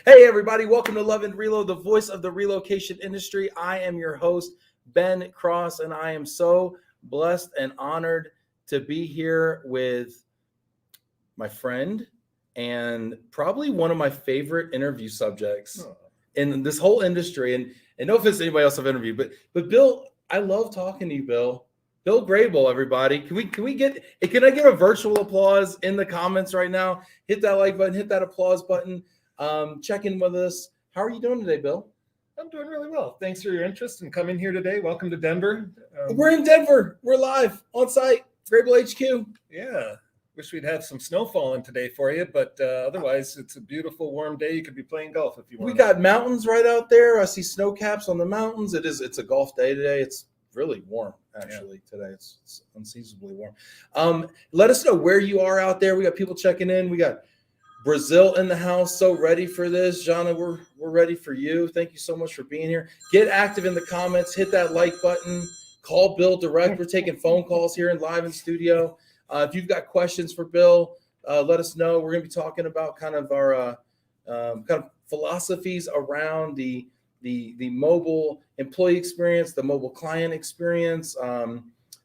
Hey, everybody, welcome to Love and Reload, the voice of the relocation industry. I am your host, Ben Cross, and I am so blessed and honored to be here with my friend and probably one of my favorite interview subjects in this whole industry. And no offense to anybody else I've interviewed, but Bill, I love talking to you, Bill. Bill Graebel, everybody. Can I get a virtual applause in the comments right now? Hit that like button, hit that applause button. Check in with us. How are you doing today, Bill? I'm doing really well. Thanks for your interest in coming here today. Welcome to Denver. We're in Denver. We're live on site, Graebel HQ. Yeah. Wish we'd have some snow falling today for you, but otherwise it's a beautiful warm day. You could be playing golf if you want. We got mountains right out there. I see snow caps on the mountains. It's a golf day today. It's really warm, actually, today. It's unseasonably warm. Let us know where you are out there. We got people checking in. We got Brazil in the house. So ready for this. Jana, we're ready for you. Thank you so much for being here. Get active in the comments. Hit that like button. Call Bill direct. We're taking phone calls here and live in studio. If you've got questions for Bill, let us know. We're going to be talking about kind of our kind of philosophies around the mobile employee experience, the mobile client experience,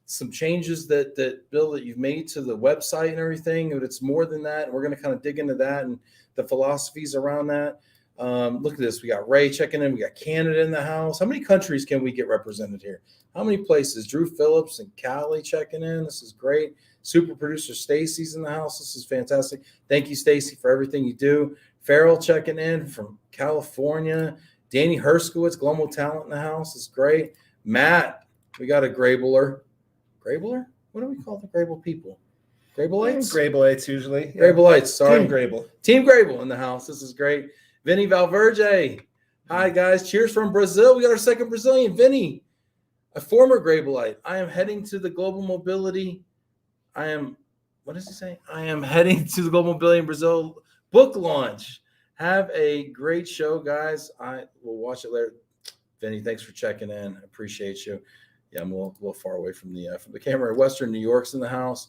some changes that Bill, that you've made to the website and everything, but it's more than that. We're going to kind of dig into that and the philosophies around that. Look at this. We got Ray checking in. We got Canada in the house. How many countries can we get represented here? How many places? Drew Phillips and Callie checking in. This is great. Super producer Stacy's in the house. This is fantastic. Thank you, Stacy, for everything you do. Farrell checking in from California. Danny Herskowitz, Global Talent in the house. It's great. Matt, we got a Graebeler. Graebeler? What do we call the Graebel people? Graebelites? Graebelites usually. Yeah. Graebelites, sorry. Team Graebel. Team Graebel in the house. This is great. Vinny Valverde. Hi, guys. Cheers from Brazil. We got our second Brazilian. Vinny, a former Graebelite. I am heading to the Global Mobility. What does he say? I am heading to the Global Mobility in Brazil book launch. Have a great show, guys. I will watch it later. Vinny, thanks for checking in. I appreciate you. Yeah, I'm a little far away from the camera. Western New York's in the house.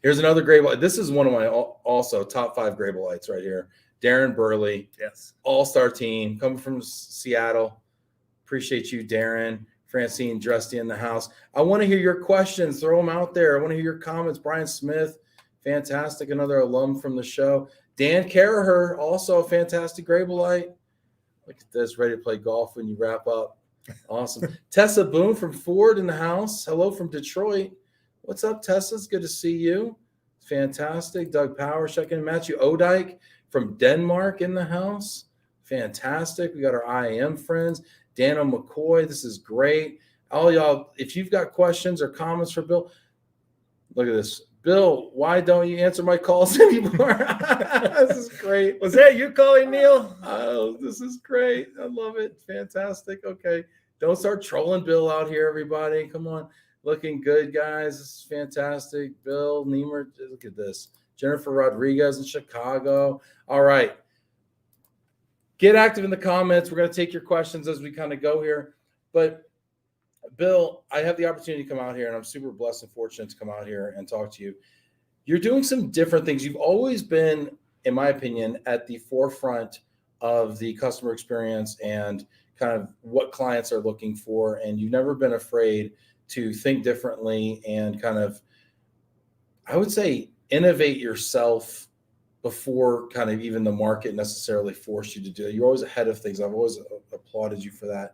Here's another Graebelite. This is one of my also top 5 Graebelites right here. Darren Burley. Yes. All-star team coming from Seattle. Appreciate you, Darren. Francine Drusty in the house. I want to hear your questions. Throw them out there. I want to hear your comments. Brian Smith, fantastic. Another alum from the show. Dan Caraher, also a fantastic Graebelite. Look at this. Ready to play golf when you wrap up. Awesome. Tessa Boone from Ford in the house. Hello from Detroit. What's up, Tessa? It's good to see you. Fantastic. Doug Power checking in. Matthew Odike from Denmark in the house. Fantastic. We got our IAM friends. Dano McCoy. This is great. All y'all, if you've got questions or comments for Bill, look at this. Bill, why don't you answer my calls anymore? This is great. Was that you calling, Neil? Oh, this is great. I love it. Fantastic. Okay. Don't start trolling Bill out here, everybody. Come on. Looking good, guys. This is fantastic. Bill, Niemer, look at this. Jennifer Rodriguez in Chicago. All right. Get active in the comments. We're going to take your questions as we kind of go here. But Bill, I have the opportunity to come out here, and I'm super blessed and fortunate to come out here and talk to you. You're doing some different things. You've always been, in my opinion, at the forefront of the customer experience and kind of what clients are looking for, and you've never been afraid to think differently and kind of, I would say, innovate yourself before kind of even the market necessarily forced you to do it. You're always ahead of things. I've always applauded you for that.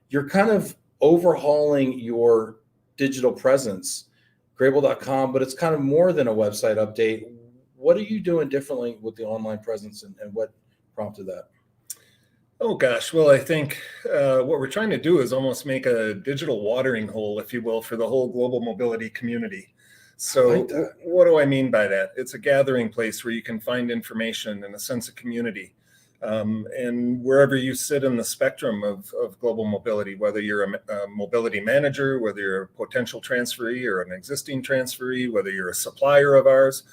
You're kind of overhauling your digital presence, Graebel.com, but it's kind of more than a website update. What are you doing differently with the online presence, and what prompted that? Oh, gosh. Well, I think what we're trying to do is almost make a digital watering hole, if you will, for the whole global mobility community. So what do I mean by that? It's a gathering place where you can find information and a sense of community. And wherever you sit in the spectrum of global mobility, whether you're a mobility manager, whether you're a potential transferee or an existing transferee, whether you're a supplier of ours,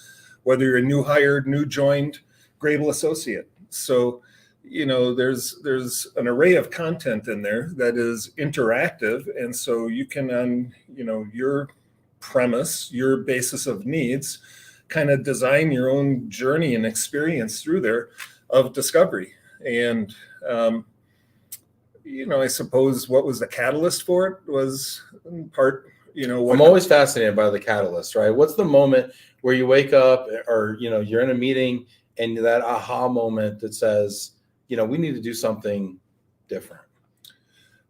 whether you're a new hired, new joined Graebel associate. So, you know, there's an array of content in there that is interactive. And so you can, on, you know, your premise, your basis of needs, kind of design your own journey and experience through there of discovery. And, I suppose what was the catalyst for it was in part, I'm always fascinated by the catalyst, right? What's the moment where you wake up or, you're in a meeting and that aha moment that says, we need to do something different?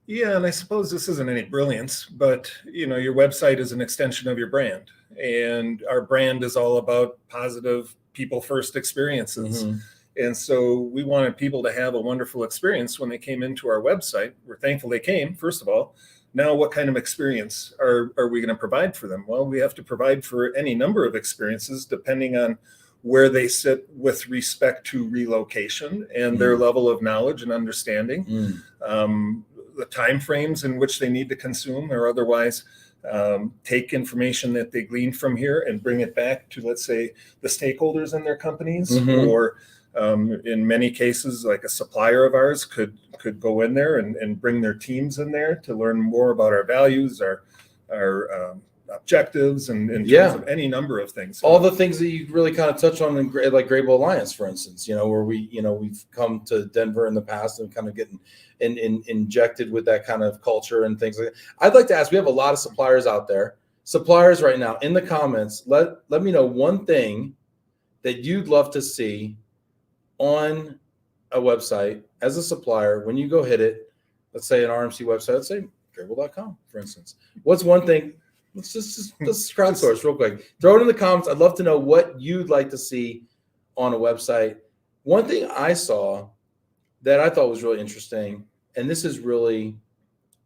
Yeah, and I suppose this isn't any brilliance, but your website is an extension of your brand, and our brand is all about positive people first experiences. Mm-hmm. And so we wanted people to have a wonderful experience when they came into our website. We're thankful they came, first of all. Now, what kind of experience are we going to provide for them? Well, we have to provide for any number of experiences depending on where they sit with respect to relocation and their level of knowledge and understanding. The time frames in which they need to consume or otherwise take information that they glean from here and bring it back to, let's say, the stakeholders in their companies, or in many cases, like a supplier of ours could go in there and bring their teams in there to learn more about our values, our objectives, and in terms of any number of things. All the things that you really kind of touch on in like Graebel Alliance, for instance, where we've come to Denver in the past and kind of getting injected with that kind of culture and things like that. I'd like to ask, we have a lot of suppliers out there. Suppliers right now in the comments, let me know one thing that you'd love to see on a website as a supplier when you go hit it. Let's say an RMC website, let's say Graebel.com, for instance. What's one thing? Let's crowdsource real quick. Throw it in the comments. I'd love to know what you'd like to see on a website. One thing I saw that I thought was really interesting, and this is really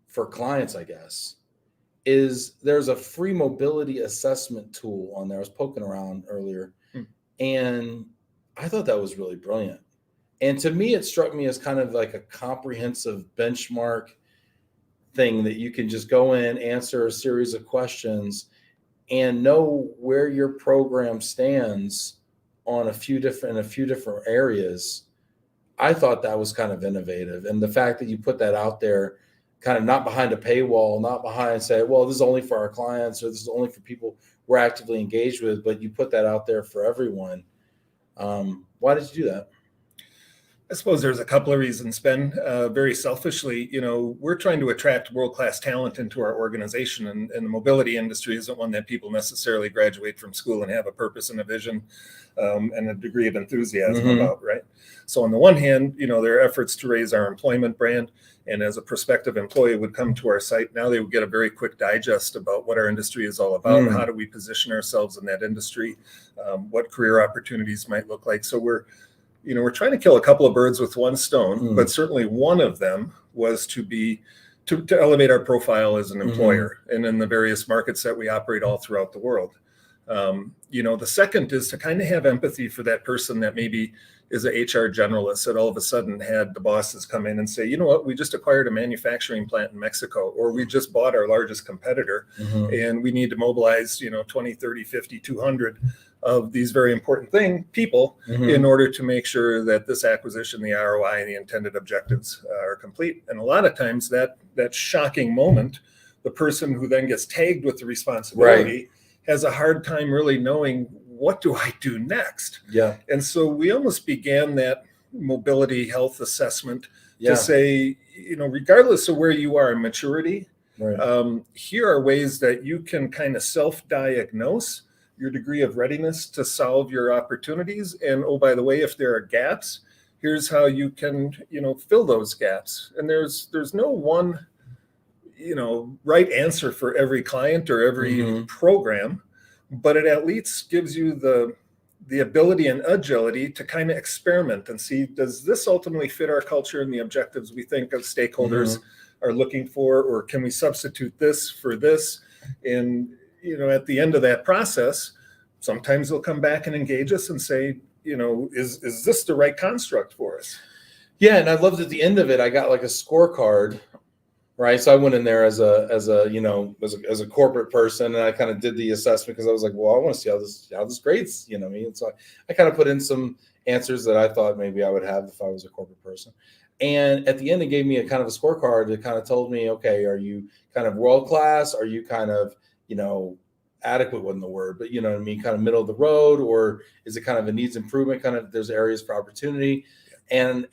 for clients, I guess, is there's a free mobility assessment tool on there. I was poking around earlier, and I thought that was really brilliant. And to me, it struck me as kind of like a comprehensive benchmark thing that you can just go in, answer a series of questions, and know where your program stands on a few different areas. I thought that was kind of innovative, and the fact that you put that out there, kind of not behind a paywall, not behind say, well, this is only for our clients or this is only for people we're actively engaged with, but you put that out there for everyone. Why did you do that? I suppose there's a couple of reasons, Ben. Very selfishly, we're trying to attract world-class talent into our organization, and the mobility industry isn't one that people necessarily graduate from school and have a purpose and a vision and a degree of enthusiasm about, right? So on the one hand, there are efforts to raise our employment brand, and as a prospective employee would come to our site, now they would get a very quick digest about what our industry is all about, how do we position ourselves in that industry, what career opportunities might look like. So we're trying to kill a couple of birds with one stone, but certainly one of them was to elevate our profile as an employer and in the various markets that we operate all throughout the world. The second is to kind of have empathy for that person that maybe is an HR generalist that all of a sudden had the bosses come in and say, you know what, we just acquired a manufacturing plant in Mexico, or we just bought our largest competitor and we need to mobilize, 20, 30, 50, 200 of these very important people in order to make sure that this acquisition, the ROI, and the intended objectives are complete. And a lot of times that shocking moment, the person who then gets tagged with the responsibility has a hard time really knowing, what do I do next? Yeah. And so we almost began that mobility health assessment to say, regardless of where you are in maturity, here are ways that you can kind of self-diagnose your degree of readiness to solve your opportunities. And oh, by the way, if there are gaps, here's how you can, fill those gaps. And there's no one, right answer for every client or every program, but it at least gives you the ability and agility to kind of experiment and see, does this ultimately fit our culture and the objectives we think of stakeholders are looking for, or can we substitute this for this? And at the end of that process, sometimes they'll come back and engage us and say, is this the right construct for us? Yeah, and I loved at the end of it, I got like a scorecard, right? So I went in there as a corporate person, and I kind of did the assessment because I was like, well, I want to see how this grades, And so I kind of put in some answers that I thought maybe I would have if I was a corporate person. And at the end, it gave me a kind of a scorecard that kind of told me, okay, are you kind of world class? Are you kind of adequate wasn't the word, but kind of middle of the road, or is it kind of a needs improvement? Kind of there's areas for opportunity. And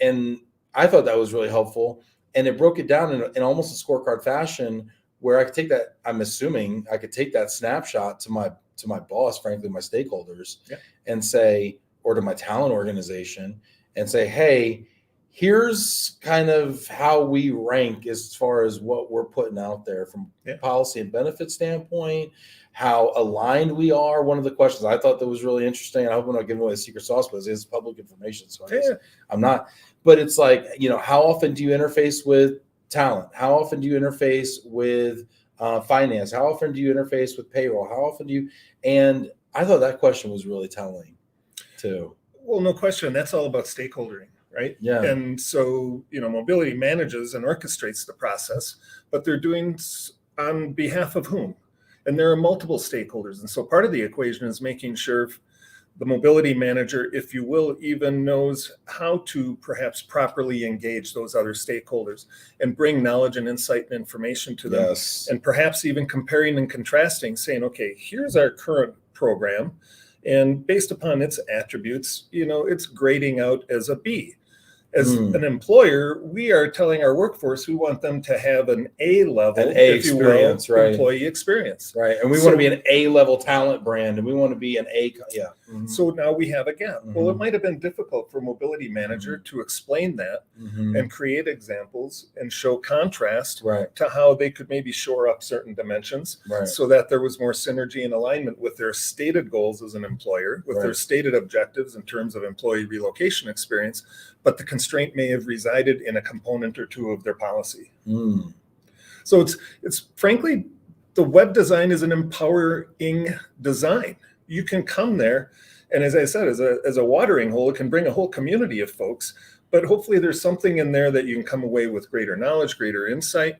I thought that was really helpful. And it broke it down in almost a scorecard fashion where I could take that. I'm assuming I could take that snapshot to my boss, frankly, my stakeholders, and say, or to my talent organization, and say, hey, here's kind of how we rank as far as what we're putting out there from policy and benefit standpoint, how aligned we are. One of the questions I thought that was really interesting, I hope I'm not giving away the secret sauce, but it's public information, so I'm not. But it's like, how often do you interface with talent? How often do you interface with finance? How often do you interface with payroll? How often do you? And I thought that question was really telling too. Well, no question. That's all about stakeholdering, right? Yeah. And so, mobility manages and orchestrates the process, but they're doing on behalf of whom? And there are multiple stakeholders. And so part of the equation is making sure the mobility manager, if you will, even knows how to perhaps properly engage those other stakeholders and bring knowledge and insight and information to them. Yes. And perhaps even comparing and contrasting, saying, okay, here's our current program. And based upon its attributes, it's grading out as a B. As an employer, we are telling our workforce we want them to have an A level, if you will, employee experience. Right. And we want to be an A level talent brand, and we want to be an A. Yeah. Mm-hmm. So now we have a gap. Mm-hmm. Well, it might have been difficult for a mobility manager to explain that and create examples and show contrast to how they could maybe shore up certain dimensions so that there was more synergy and alignment with their stated goals as an employer, with their stated objectives in terms of employee relocation experience, but the constraint may have resided in a component or two of their policy. So it's frankly, the web design is an empowering design. You can come there, and as I said, as a watering hole, it can bring a whole community of folks, but hopefully there's something in there that you can come away with greater knowledge, greater insight,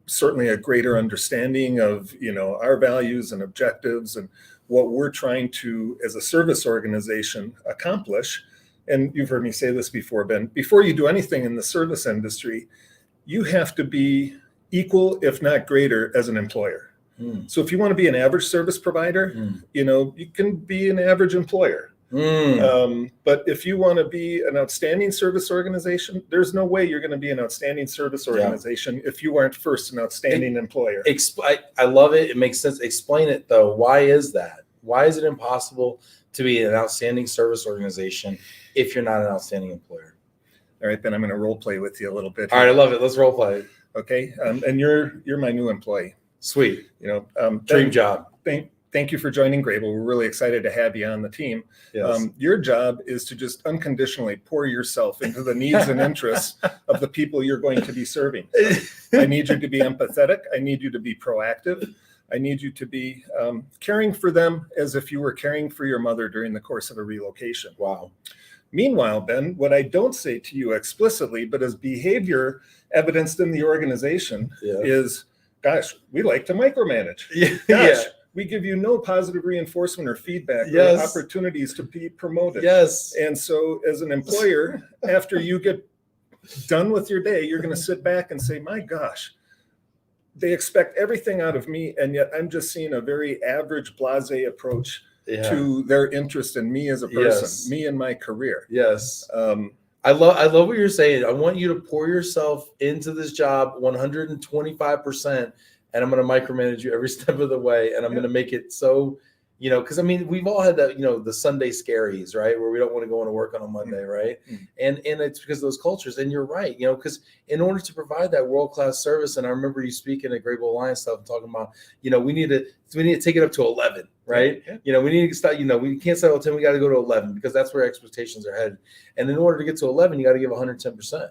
certainly a greater understanding of, our values and objectives and what we're trying to, as a service organization, accomplish. And you've heard me say this before, Ben, before you do anything in the service industry, you have to be equal, if not greater, as an employer. So if you want to be an average service provider, you can be an average employer. But if you want to be an outstanding service organization, there's no way you're going to be an outstanding service organization if you aren't first an outstanding employer. I love it. It makes sense. Explain it, though. Why is that? Why is it impossible to be an outstanding service organization if you're not an outstanding employer? All right, Ben, I'm going to role play with you a little bit here. All right, I love it. Let's role play. Okay, and you're my new employee. Sweet. Dream job. Thank you for joining Graebel. We're really excited to have you on the team. Yes. Your job is to just unconditionally pour yourself into the needs and interests of the people you're going to be serving. So I need you to be empathetic. I need you to be proactive. I need you to be caring for them as if you were caring for your mother during the course of a relocation. Wow. Meanwhile, Ben, what I don't say to you explicitly, but as behavior evidenced in the organization is, gosh, we like to micromanage. We give you no positive reinforcement or feedback or opportunities to be promoted. And so as an employer, after you get done with your day, you're going to sit back and say, my gosh, they expect everything out of me, and yet I'm just seeing a very average, blasé approach to their interest in me as a person, me and my career. I love what you're saying. I want you to pour yourself into this job 125%, and I'm going to micromanage you every step of the way, and I'm going to make it so, because we've all had that, the Sunday scaries, right, where we don't want to go into work on a Monday, right? And it's because of those cultures. And you're right, because in order to provide that world-class service, and I remember you speaking at Graebel and I and stuff, and talking about, we need to take it up to 11, right? We need to start, we can't say 10, we got to go to 11, because that's where expectations are headed. And in order to get to 11, you got to give 110%.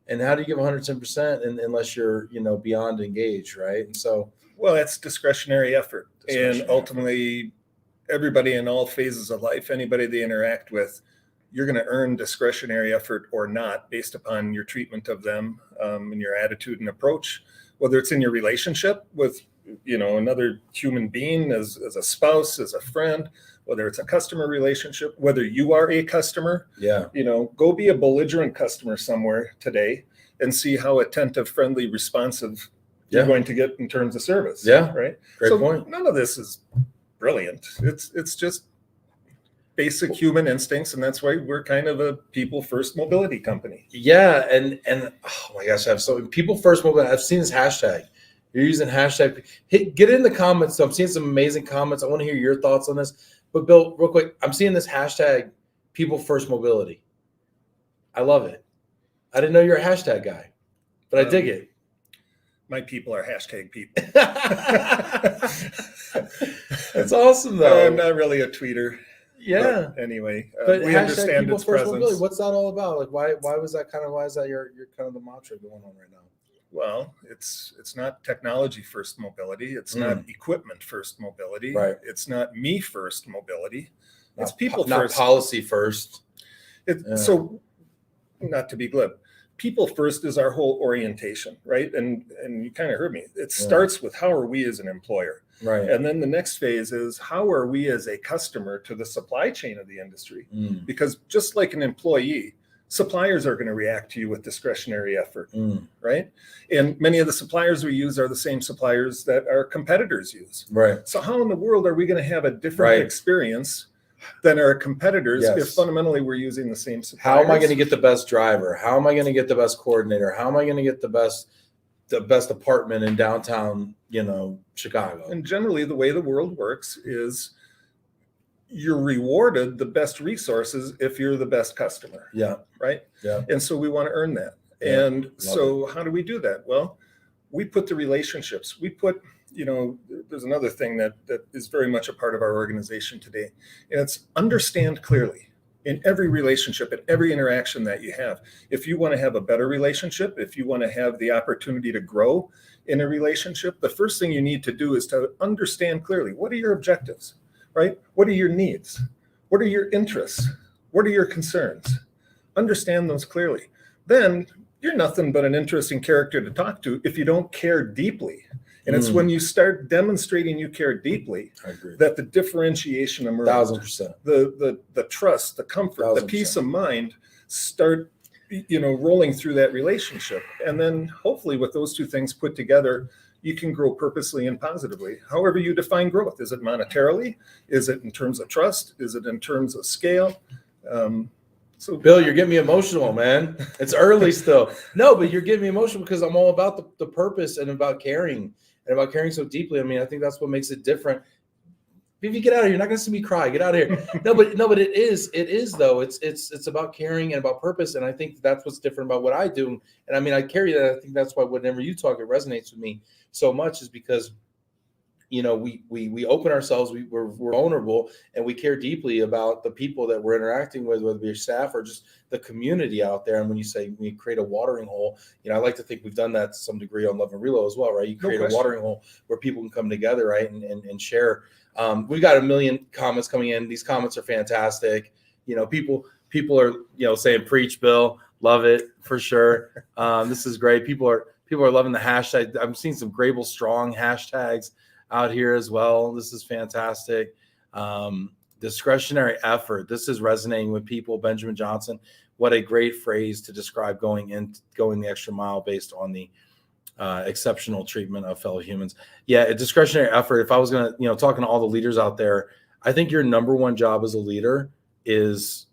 And how do you give 110% unless you're, beyond engaged, right? And so, well, that's discretionary effort. And ultimately, everybody in all phases of life, anybody they interact with, you're going to earn discretionary effort or not based upon your treatment of them and your attitude and approach, whether it's in your relationship with, another human being as a spouse, as a friend, whether it's a customer relationship, whether you are a customer, go be a belligerent customer somewhere today and see how attentive, friendly, responsive you're going to get in terms of service. Right. Great point. None of this is brilliant. It's just basic human instincts, and that's why we're kind of a people first mobility company. Yeah, and oh my gosh, I have so people first mobility. I've seen this hashtag. You're using hashtag. Get in the comments. So I'm seeing some amazing comments. I want to hear your thoughts on this. But Bill, real quick, I'm seeing this hashtag people first mobility. I love it. I didn't know you're a hashtag guy, but I dig it. My people are hashtag people. That's awesome, though. I'm not really a tweeter. Yeah. But anyway, But we understand its presence. Mobility, what's that all about? Like, why was that kind of, why is that your kind of the mantra going on right now? Well, it's not technology first mobility. It's not equipment first mobility. Right. It's not me first mobility. It's people not first. Not policy first. So, not to be glib, people first is our whole orientation, right? And you kind of heard me. It starts with how are we as an employer, right? And then the next phase is how are we as a customer to the supply chain of the industry? Because just like an employee, suppliers are going to react to you with discretionary effort, right? And many of the suppliers we use are the same suppliers that our competitors use, right? So how in the world are we going to have a different experience than our competitors if fundamentally we're using the same suppliers? How am I going to get the best driver? How am I going to get the best coordinator? How am I going to get the best apartment in downtown, Chicago? And generally the way the world works is you're rewarded the best resources if you're the best customer. Yeah. Right. Yeah. And so we want to earn that. Yeah. And so how do we do that? Well, we put the relationships, there's another thing that is very much a part of our organization today. And it's understand clearly in every relationship, in every interaction that you have. If you want to have a better relationship, if you want to have the opportunity to grow in a relationship, the first thing you need to do is to understand clearly, what are your objectives, right? What are your needs? What are your interests? What are your concerns? Understand those clearly. Then you're nothing but an interesting character to talk to if you don't care deeply. And it's when you start demonstrating you care deeply that the differentiation emerges. 1,000%. The trust, the comfort, 1,000%. the peace of mind start, rolling through that relationship. And then hopefully with those two things put together, you can grow purposely and positively. However you define growth. Is it monetarily? Is it in terms of trust? Is it in terms of scale? So Bill, you're getting me emotional, man. It's early still. No, but you're getting me emotional because I'm all about the purpose and about caring so deeply. I mean, I think that's what makes it different. If you get out of here, you're not going to see me cry. Get out of here. No, but it is though. It's about caring and about purpose. And I think that's what's different about what I do. And I mean, I carry that. I think that's why whenever you talk, it resonates with me so much is because, we open ourselves, we're vulnerable, and we care deeply about the people that we're interacting with, whether it be your staff or just the community out there. And when you say we create a watering hole, I like to think we've done that to some degree on Love and Relo as well, right? You create a watering hole where people can come together, right, and share. We've got 1 million comments coming in. These comments are fantastic. People are saying preach, Bill. Love it for sure. This is great. People are loving the hashtag. I'm seeing some Graebel strong hashtags out here as well. This is fantastic. Discretionary effort. This is resonating with people. Benjamin Johnson, what a great phrase to describe going the extra mile based on the exceptional treatment of fellow humans. Yeah, a discretionary effort. If I was going to, talking to all the leaders out there, I think your number one job as a leader is,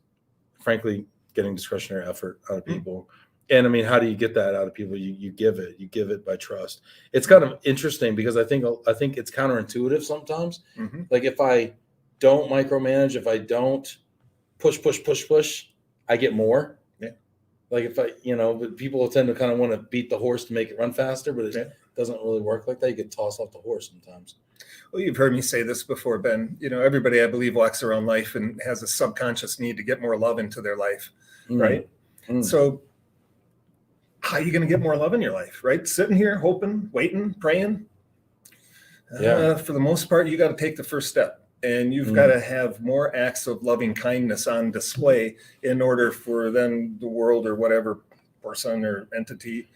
frankly, getting discretionary effort out of people. And I mean, how do you get that out of people? You give it by trust. It's kind of interesting because I think it's counterintuitive sometimes. Like if I don't micromanage, if I don't push, I get more. Yeah. Like if but people tend to kind of want to beat the horse to make it run faster, but it doesn't really work like that. You get tossed off the horse sometimes. Well, you've heard me say this before, Ben. Everybody I believe walks around life and has a subconscious need to get more love into their life, right? So how are you going to get more love in your life, right? Sitting here, hoping, waiting, praying. For the most part, you got to take the first step, and you've got to have more acts of loving kindness on display in order for then the world or whatever person or entity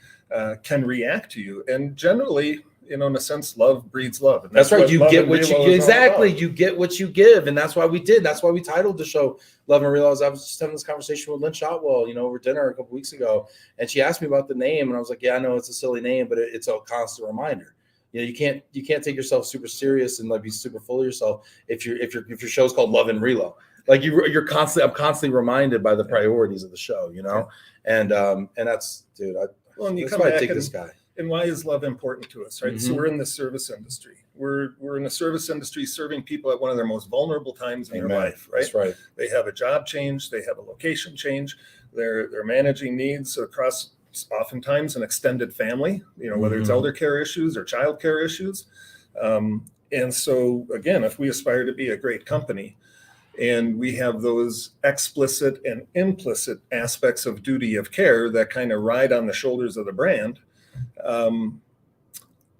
can react to you. And generally, in a sense, love breeds love. And that's right. You get what you exactly. You get what you give, and that's why we did. That's why we titled the show "Love and Relo." I was just having this conversation with Lynn Shotwell, over dinner a couple weeks ago, and she asked me about the name, and I was like, "Yeah, I know it's a silly name, but it's a constant reminder. You can't take yourself super serious and like be super full of yourself if your show's called Love and Relo. Like you're constantly, I'm constantly reminded by the priorities of the show, you know, and that's, dude, Well, and you that's come why I back take this guy. and why is love important to us, right? So Mhm. we're in the service industry. We're in the service industry serving people at one of their most vulnerable times in Amen. their life, right? That's right. They have a job change, they have a location change, they're managing needs across oftentimes an extended family, you know, whether it's Mhm. elder care issues or child care issues. And so again, if we aspire to be a great company, and we have those explicit and implicit aspects of duty of care that kind of ride on the shoulders of the brand,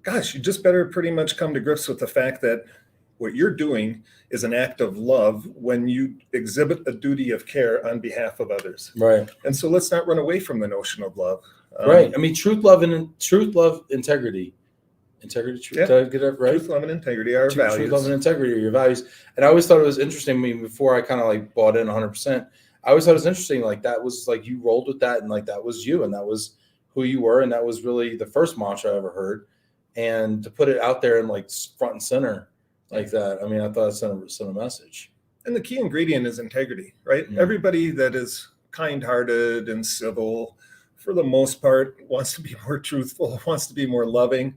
gosh, you just better pretty much come to grips with the fact that what you're doing is an act of love when you exhibit a duty of care on behalf of others. Right. And so let's not run away from the notion of love. Right. I mean, truth, love, integrity. Integrity, truth. Yeah. Did I get it right? Truth, love, and integrity are our values. Truth, love, and integrity are your values. And I always thought it was interesting. I mean, before I kind of like bought in 100%, I always thought it was interesting. Like that was like you rolled with that, and like that was you, and that was who you were, and that was really the first mantra I ever heard. And to put it out there and like front and center like that, I mean, I thought it sent a message. And the key ingredient is integrity, right? Mhm. Everybody that is kind-hearted and civil, for the most part, wants to be more truthful, wants to be more loving.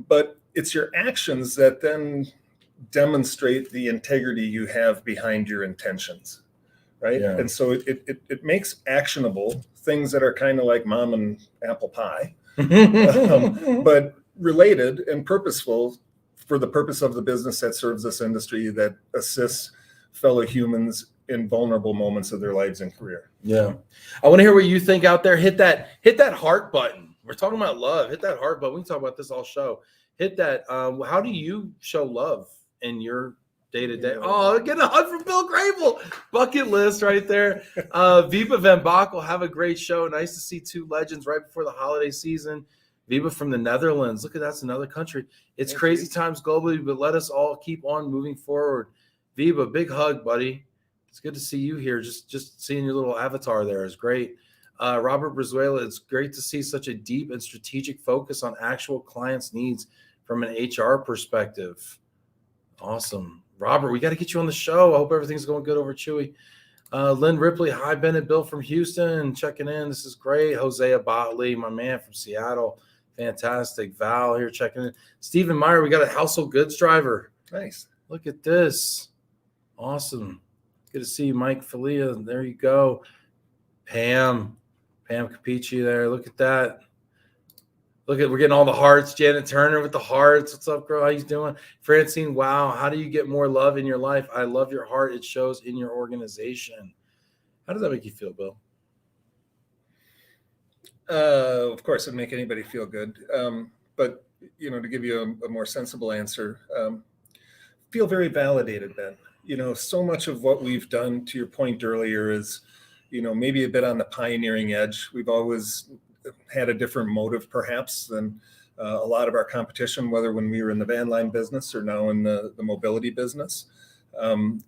But it's your actions that then demonstrate the integrity you have behind your intentions, right? Yeah. And so it makes actionable things that are kind of like mom and apple pie, but related and purposeful for the purpose of the business that serves this industry, that assists fellow humans in vulnerable moments of their lives and career. Yeah. I want to hear what you think out there. Hit that heart button. We're talking about love. Hit that heart button. We can talk about this all show. Hit that. How do you show love in your day-to-day? Oh, get a hug from Bill Graebel. Bucket list right there. Viva Van Bakel, have a great show. Nice to see two legends right before the holiday season. Viva from the Netherlands. Look at that's another country. It's crazy times globally, but let us all keep on moving forward. Viva, big hug, buddy. It's good to see you here. Just seeing your little avatar there is great. Robert Brizuela, it's great to see such a deep and strategic focus on actual clients' needs from an HR perspective. Awesome. Robert, we got to get you on the show. I hope everything's going good over at Chewy. Lynn Ripley, hi, Ben and Bill from Houston, checking in. This is great. Hosea Botley, my man from Seattle. Fantastic. Val here checking in. Stephen Meyer, we got a household goods driver. Nice. Look at this. Awesome. Good to see you, Mike Falia. There you go. Pam Capici there. Look at that. Look at, we're getting all the hearts. Janet Turner with the hearts. What's up, girl? How you doing? Francine, wow. How do you get more love in your life? I love your heart. It shows in your organization. How does that make you feel, Bill? Of course, it'd make anybody feel good. But, you know, to give you a more sensible answer, feel very validated, Ben. You know, so much of what we've done, to your point earlier, is, you know, maybe a bit on the pioneering edge. We've always had a different motive, perhaps, than a lot of our competition, whether when we were in the van line business or now in the mobility business.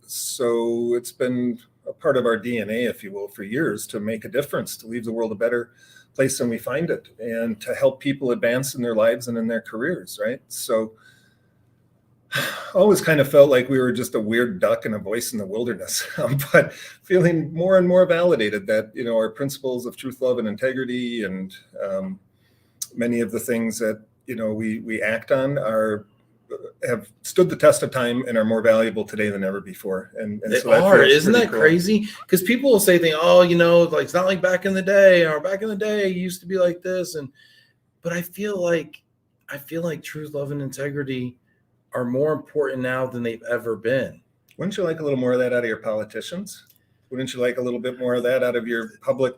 So it's been a part of our DNA, if you will, for years, to make a difference, to leave the world a better place than we find it, and to help people advance in their lives and in their careers, right? So always kind of felt like we were just a weird duck and a voice in the wilderness, but feeling more and more validated that, you know, our principles of truth, love, and integrity, and many of the things that, you know, we act on have stood the test of time and are more valuable today than ever before. And They so that are. feels Isn't pretty that cool. crazy? Because people will say things, oh, you know, like it's not like back in the day, or back in the day it used to be like this. But I feel like truth, love, and integrity are more important now than they've ever been. Wouldn't you like a little more of that out of your politicians? Wouldn't you like a little bit more of that out of your public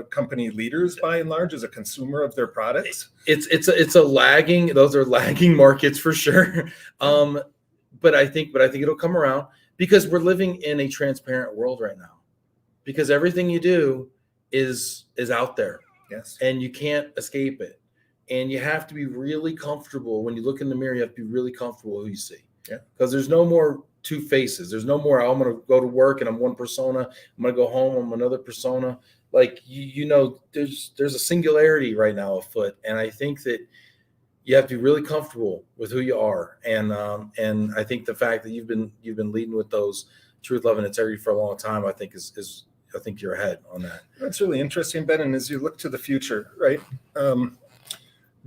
company leaders, by and large, as a consumer of their products? It's a lagging. Those are lagging markets for sure. But I think it'll come around, because we're living in a transparent world right now, because everything you do is out there. Yes. And you can't escape it. And you have to be really comfortable when you look in the mirror. You have to be really comfortable with who you see. Yeah. Because there's no more two faces. There's no more, I'm going to go to work and I'm one persona. I'm going to go home, I'm another persona. Like, you know, there's a singularity right now afoot. And I think that you have to be really comfortable with who you are. And I think the fact that you've been leading with those truth, love, and integrity for a long time, I think is I think you're ahead on that. That's really interesting, Ben. And as you look to the future, right?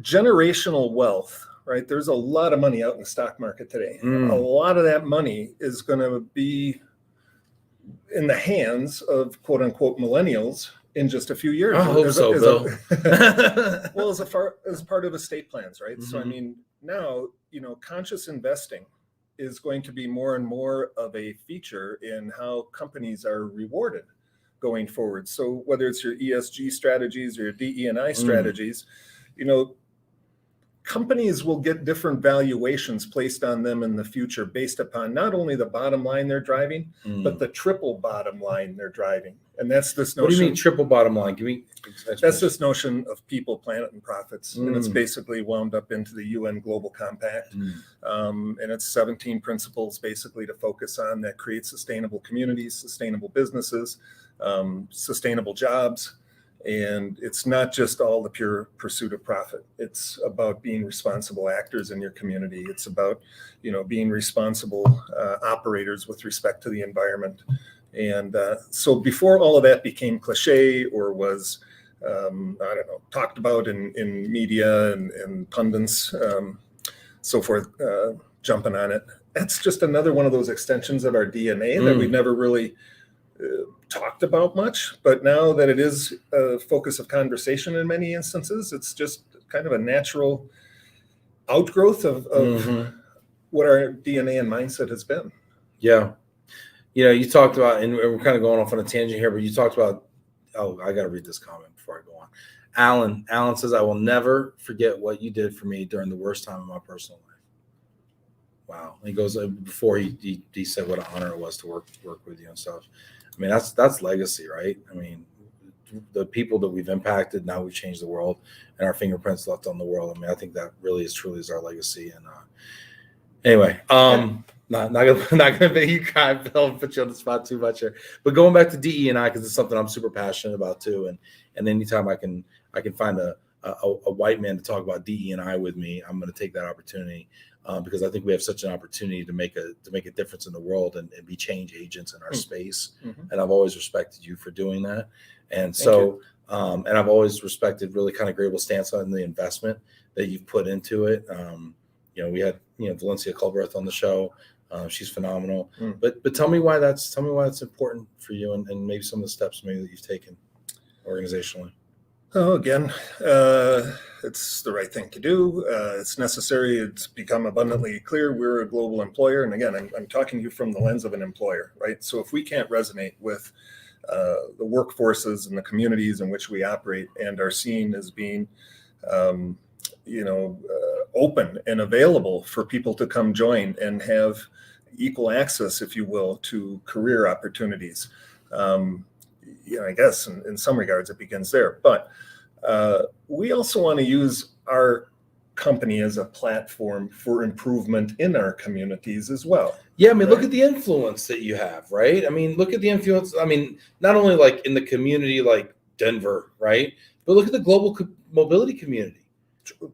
Generational wealth, right? There's a lot of money out in the stock market today. A lot of that money is going to be in the hands of quote unquote millennials in just a few years. I hope so, Bill. Well, as part of estate plans, right? So, I mean, now, conscious investing is going to be more and more of a feature in how companies are rewarded going forward. So whether it's your ESG strategies or your DE&I strategies, companies will get different valuations placed on them in the future based upon not only the bottom line they're driving, but the triple bottom line they're driving. And that's this notion. What do you mean triple bottom line? Give me. That's this notion of people, planet, and profits. And it's basically wound up into the UN Global Compact. And it's 17 principles basically to focus on that create sustainable communities, sustainable businesses, sustainable jobs. And it's not just all the pure pursuit of profit. It's about being responsible actors in your community. It's about, being responsible operators with respect to the environment. And so before all of that became cliche or was, talked about in media and pundits, so forth, jumping on it, that's just another one of those extensions of our DNA that we've never really talked about much, but now that it is a focus of conversation in many instances, it's just kind of a natural outgrowth of what our DNA and mindset has been. Yeah. You talked about, and we're kind of going off on a tangent here, but you talked about, I got to read this comment before I go on. Alan says, I will never forget what you did for me during the worst time of my personal life. Wow. And he goes, before he said what an honor it was to work with you and stuff. I mean, that's legacy, right? I mean, the people that we've impacted, now we've changed the world and our fingerprints left on the world. I mean, I think that really is truly is our legacy. And anyway, not gonna make you cry, Bill, put you on the spot too much here. But going back to DE&I, because it's something I'm super passionate about too. And anytime I can find a white man to talk about DE&I with me, I'm going to take that opportunity. Because I think we have such an opportunity to make a difference in the world and be change agents in our space. And I've always respected you for doing that. And so, and I've always respected really kind of Graebel's stance on the investment that you've put into it. We had, Valencia Culberth on the show. She's phenomenal. But tell me why that's important for you and maybe some of the steps maybe that you've taken organizationally. Oh, again, it's the right thing to do. It's necessary. It's become abundantly clear we're a global employer. And again, I'm talking to you from the lens of an employer, right? So if we can't resonate with the workforces and the communities in which we operate and are seen as being, open and available for people to come join and have equal access, if you will, to career opportunities, I guess in some regards it begins there. But we also want to use our company as a platform for improvement in our communities as well. Yeah, I mean, look at the influence that you have, right? I mean, look at the influence. I mean, not only like in the community like Denver, right? But look at the global mobility community.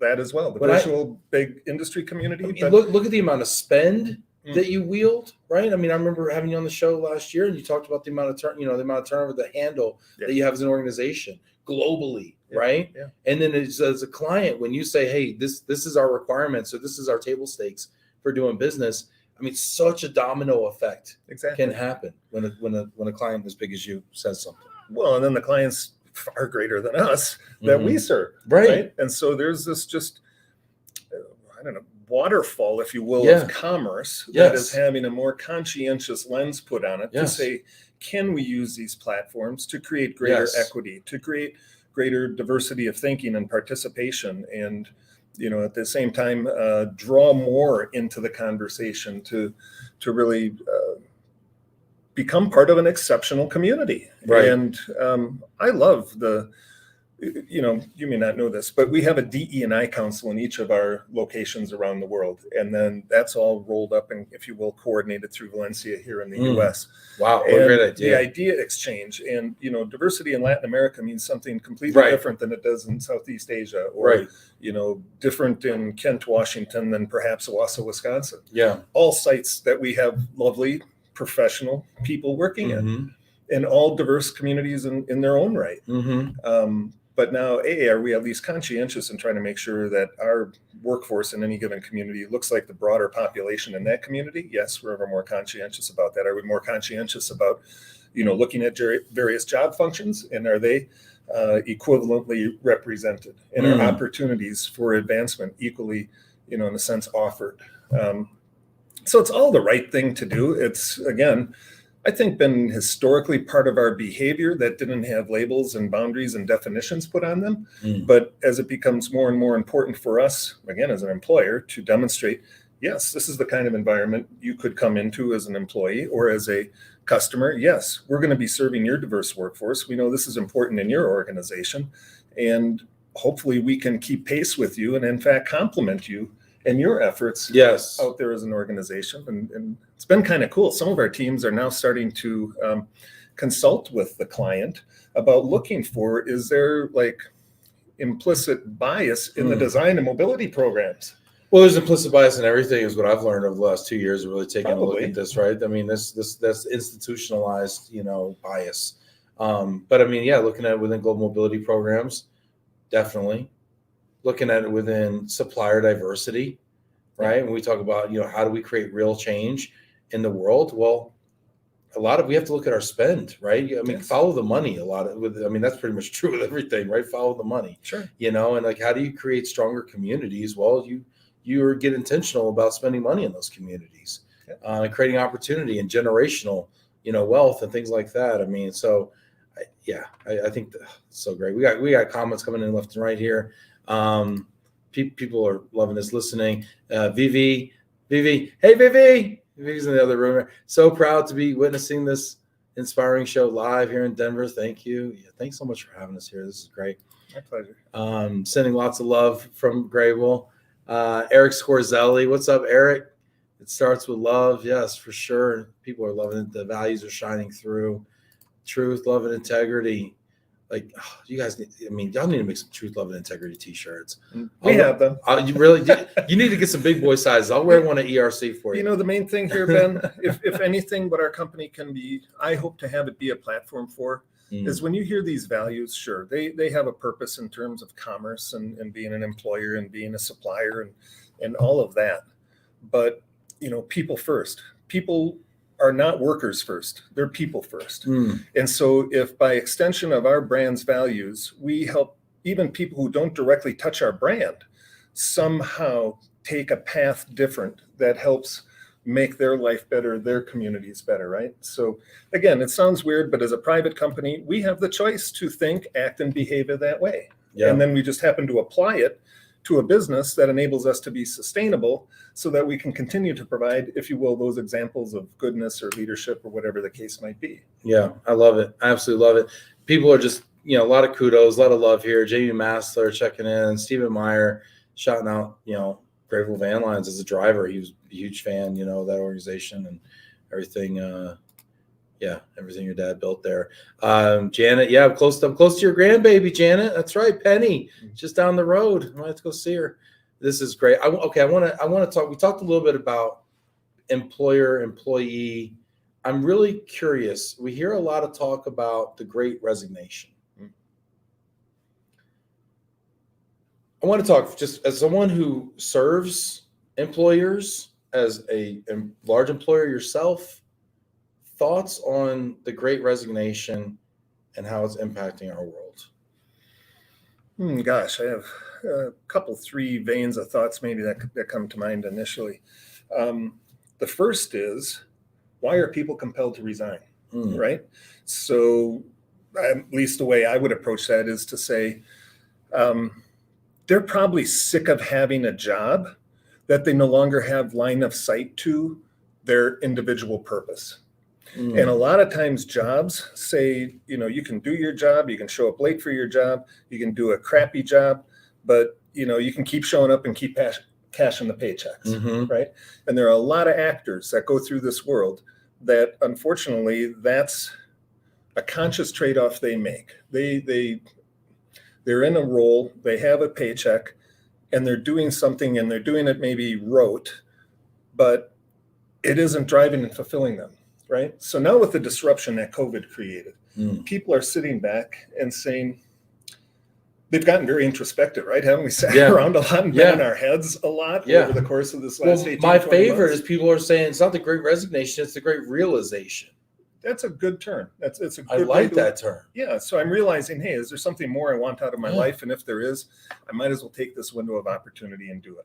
That as well, the virtual big industry community. I mean, look at the amount of spend that you wield, right? I mean, I remember having you on the show last year, and you talked about the amount of turnover, the handle that you have as an organization globally, right? Yeah. And then as a client, when you say, "Hey, this is our requirement, so this is our table stakes for doing business," I mean, such a domino effect can happen when a client as big as you says something. Well, and then the client's far greater than us that we serve, right? And so there's this just waterfall, if you will, of commerce that is having a more conscientious lens put on it to say, can we use these platforms to create greater equity, to create greater diversity of thinking and participation, and at the same time draw more into the conversation to really become part of an exceptional community. Right. And I love you may not know this, but we have a DE&I council in each of our locations around the world. And then that's all rolled up and, if you will, coordinated through Valencia here in the US. Wow, what a great idea. The idea exchange and, diversity in Latin America means something completely different than it does in Southeast Asia or, different in Kent, Washington than perhaps Owasso, Wisconsin. Yeah. All sites that we have lovely professional people working Mm-hmm. in all diverse communities in their own right. Mm-hmm. But now, are we at least conscientious in trying to make sure that our workforce in any given community looks like the broader population in that community? Yes, we're ever more conscientious about that. Are we more conscientious about, looking at various job functions, and are they equivalently represented, and are opportunities for advancement equally, in a sense, offered? So it's all the right thing to do. It's, again, I think, been historically part of our behavior that didn't have labels and boundaries and definitions put on them. But as it becomes more and more important for us, again, as an employer, to demonstrate, yes, this is the kind of environment you could come into as an employee or as a customer. Yes, we're going to be serving your diverse workforce. We know this is important in your organization. And hopefully we can keep pace with you and, in fact, complement you and your efforts out there as an organization. And it's been kind of cool. Some of our teams are now starting to consult with the client about looking for, is there like implicit bias in the design and mobility programs? Well, there's implicit bias in everything is what I've learned over the last 2 years of really taking a look at this, right? I mean, that's institutionalized, bias. But I mean, looking at it within global mobility programs, definitely. Looking at it within supplier diversity, right? When we talk about, how do we create real change in the world? Well, we have to look at our spend, right? I mean, follow the money that's pretty much true with everything, right? Follow the money, sure. And like, how do you create stronger communities? Well, you get intentional about spending money in those communities, and creating opportunity and generational, wealth and things like that. I mean, so I think that's so great. We got comments coming in left and right here. People are loving this, listening. Vivi, hey Vivi, Vivi's in the other room. So proud to be witnessing this inspiring show live here in Denver. Thank you. Thanks so much for having us here. This is great. My pleasure. Sending lots of love from Graebel. Eric Scorzelli, what's up, Eric? It starts with love. Yes, for sure. People are loving it. The values are shining through. Truth, love, and integrity. Like, you guys y'all need to make some truth, love, and integrity t-shirts. We have them. You really do. You need to get some big boy sizes. I'll wear one at ERC for you. The main thing here, Ben, if anything, what our company can be, I hope to have it be a platform for, is when you hear these values, sure, they have a purpose in terms of commerce and being an employer and being a supplier and all of that. But, people first. People are not workers first, they're people first. And so if by extension of our brand's values, we help even people who don't directly touch our brand somehow take a path different that helps make their life better, their communities better, right? So again, it sounds weird, but as a private company, we have the choice to think, act, and behave in that way. And then we just happen to apply it to a business that enables us to be sustainable so that we can continue to provide, if you will, those examples of goodness or leadership or whatever the case might be. Yeah, I love it. I absolutely love it. People are just, a lot of kudos, a lot of love here. Jamie Massler checking in, Stephen Meyer shouting out, Graebel Van Lines as a driver. He was a huge fan, of that organization and everything. Everything your dad built there. Janet, I'm close to your grandbaby, Janet. That's right, Penny, just down the road. I might have to go see her. This is great. I want to talk. We talked a little bit about employer, employee. I'm really curious. We hear a lot of talk about the Great Resignation. I want to talk just as someone who serves employers, as a large employer yourself. Thoughts on the Great Resignation and how it's impacting our world? Gosh, I have a couple, 3 veins of thoughts maybe that come to mind initially. The first is, why are people compelled to resign, right? So at least the way I would approach that is to say, they're probably sick of having a job that they no longer have line of sight to their individual purpose. And a lot of times jobs say, you can do your job, you can show up late for your job, you can do a crappy job, but, you can keep showing up and keep cashing the paychecks, right? And there are a lot of actors that go through this world that, unfortunately, that's a conscious trade-off they make. They're in a role, they have a paycheck, and they're doing something, and they're doing it maybe rote, but it isn't driving and fulfilling them. right? So now with the disruption that COVID created, people are sitting back and saying, they've gotten very introspective, right? Haven't we sat around a lot and been in our heads a lot over the course of this last 18 my 20 favorite months? is people are saying it's not the great resignation, it's the great realization. That's a good term. It's a good I like that term. Yeah. So I'm realizing, hey, is there something more I want out of my life? And if there is, I might as well take this window of opportunity and do it.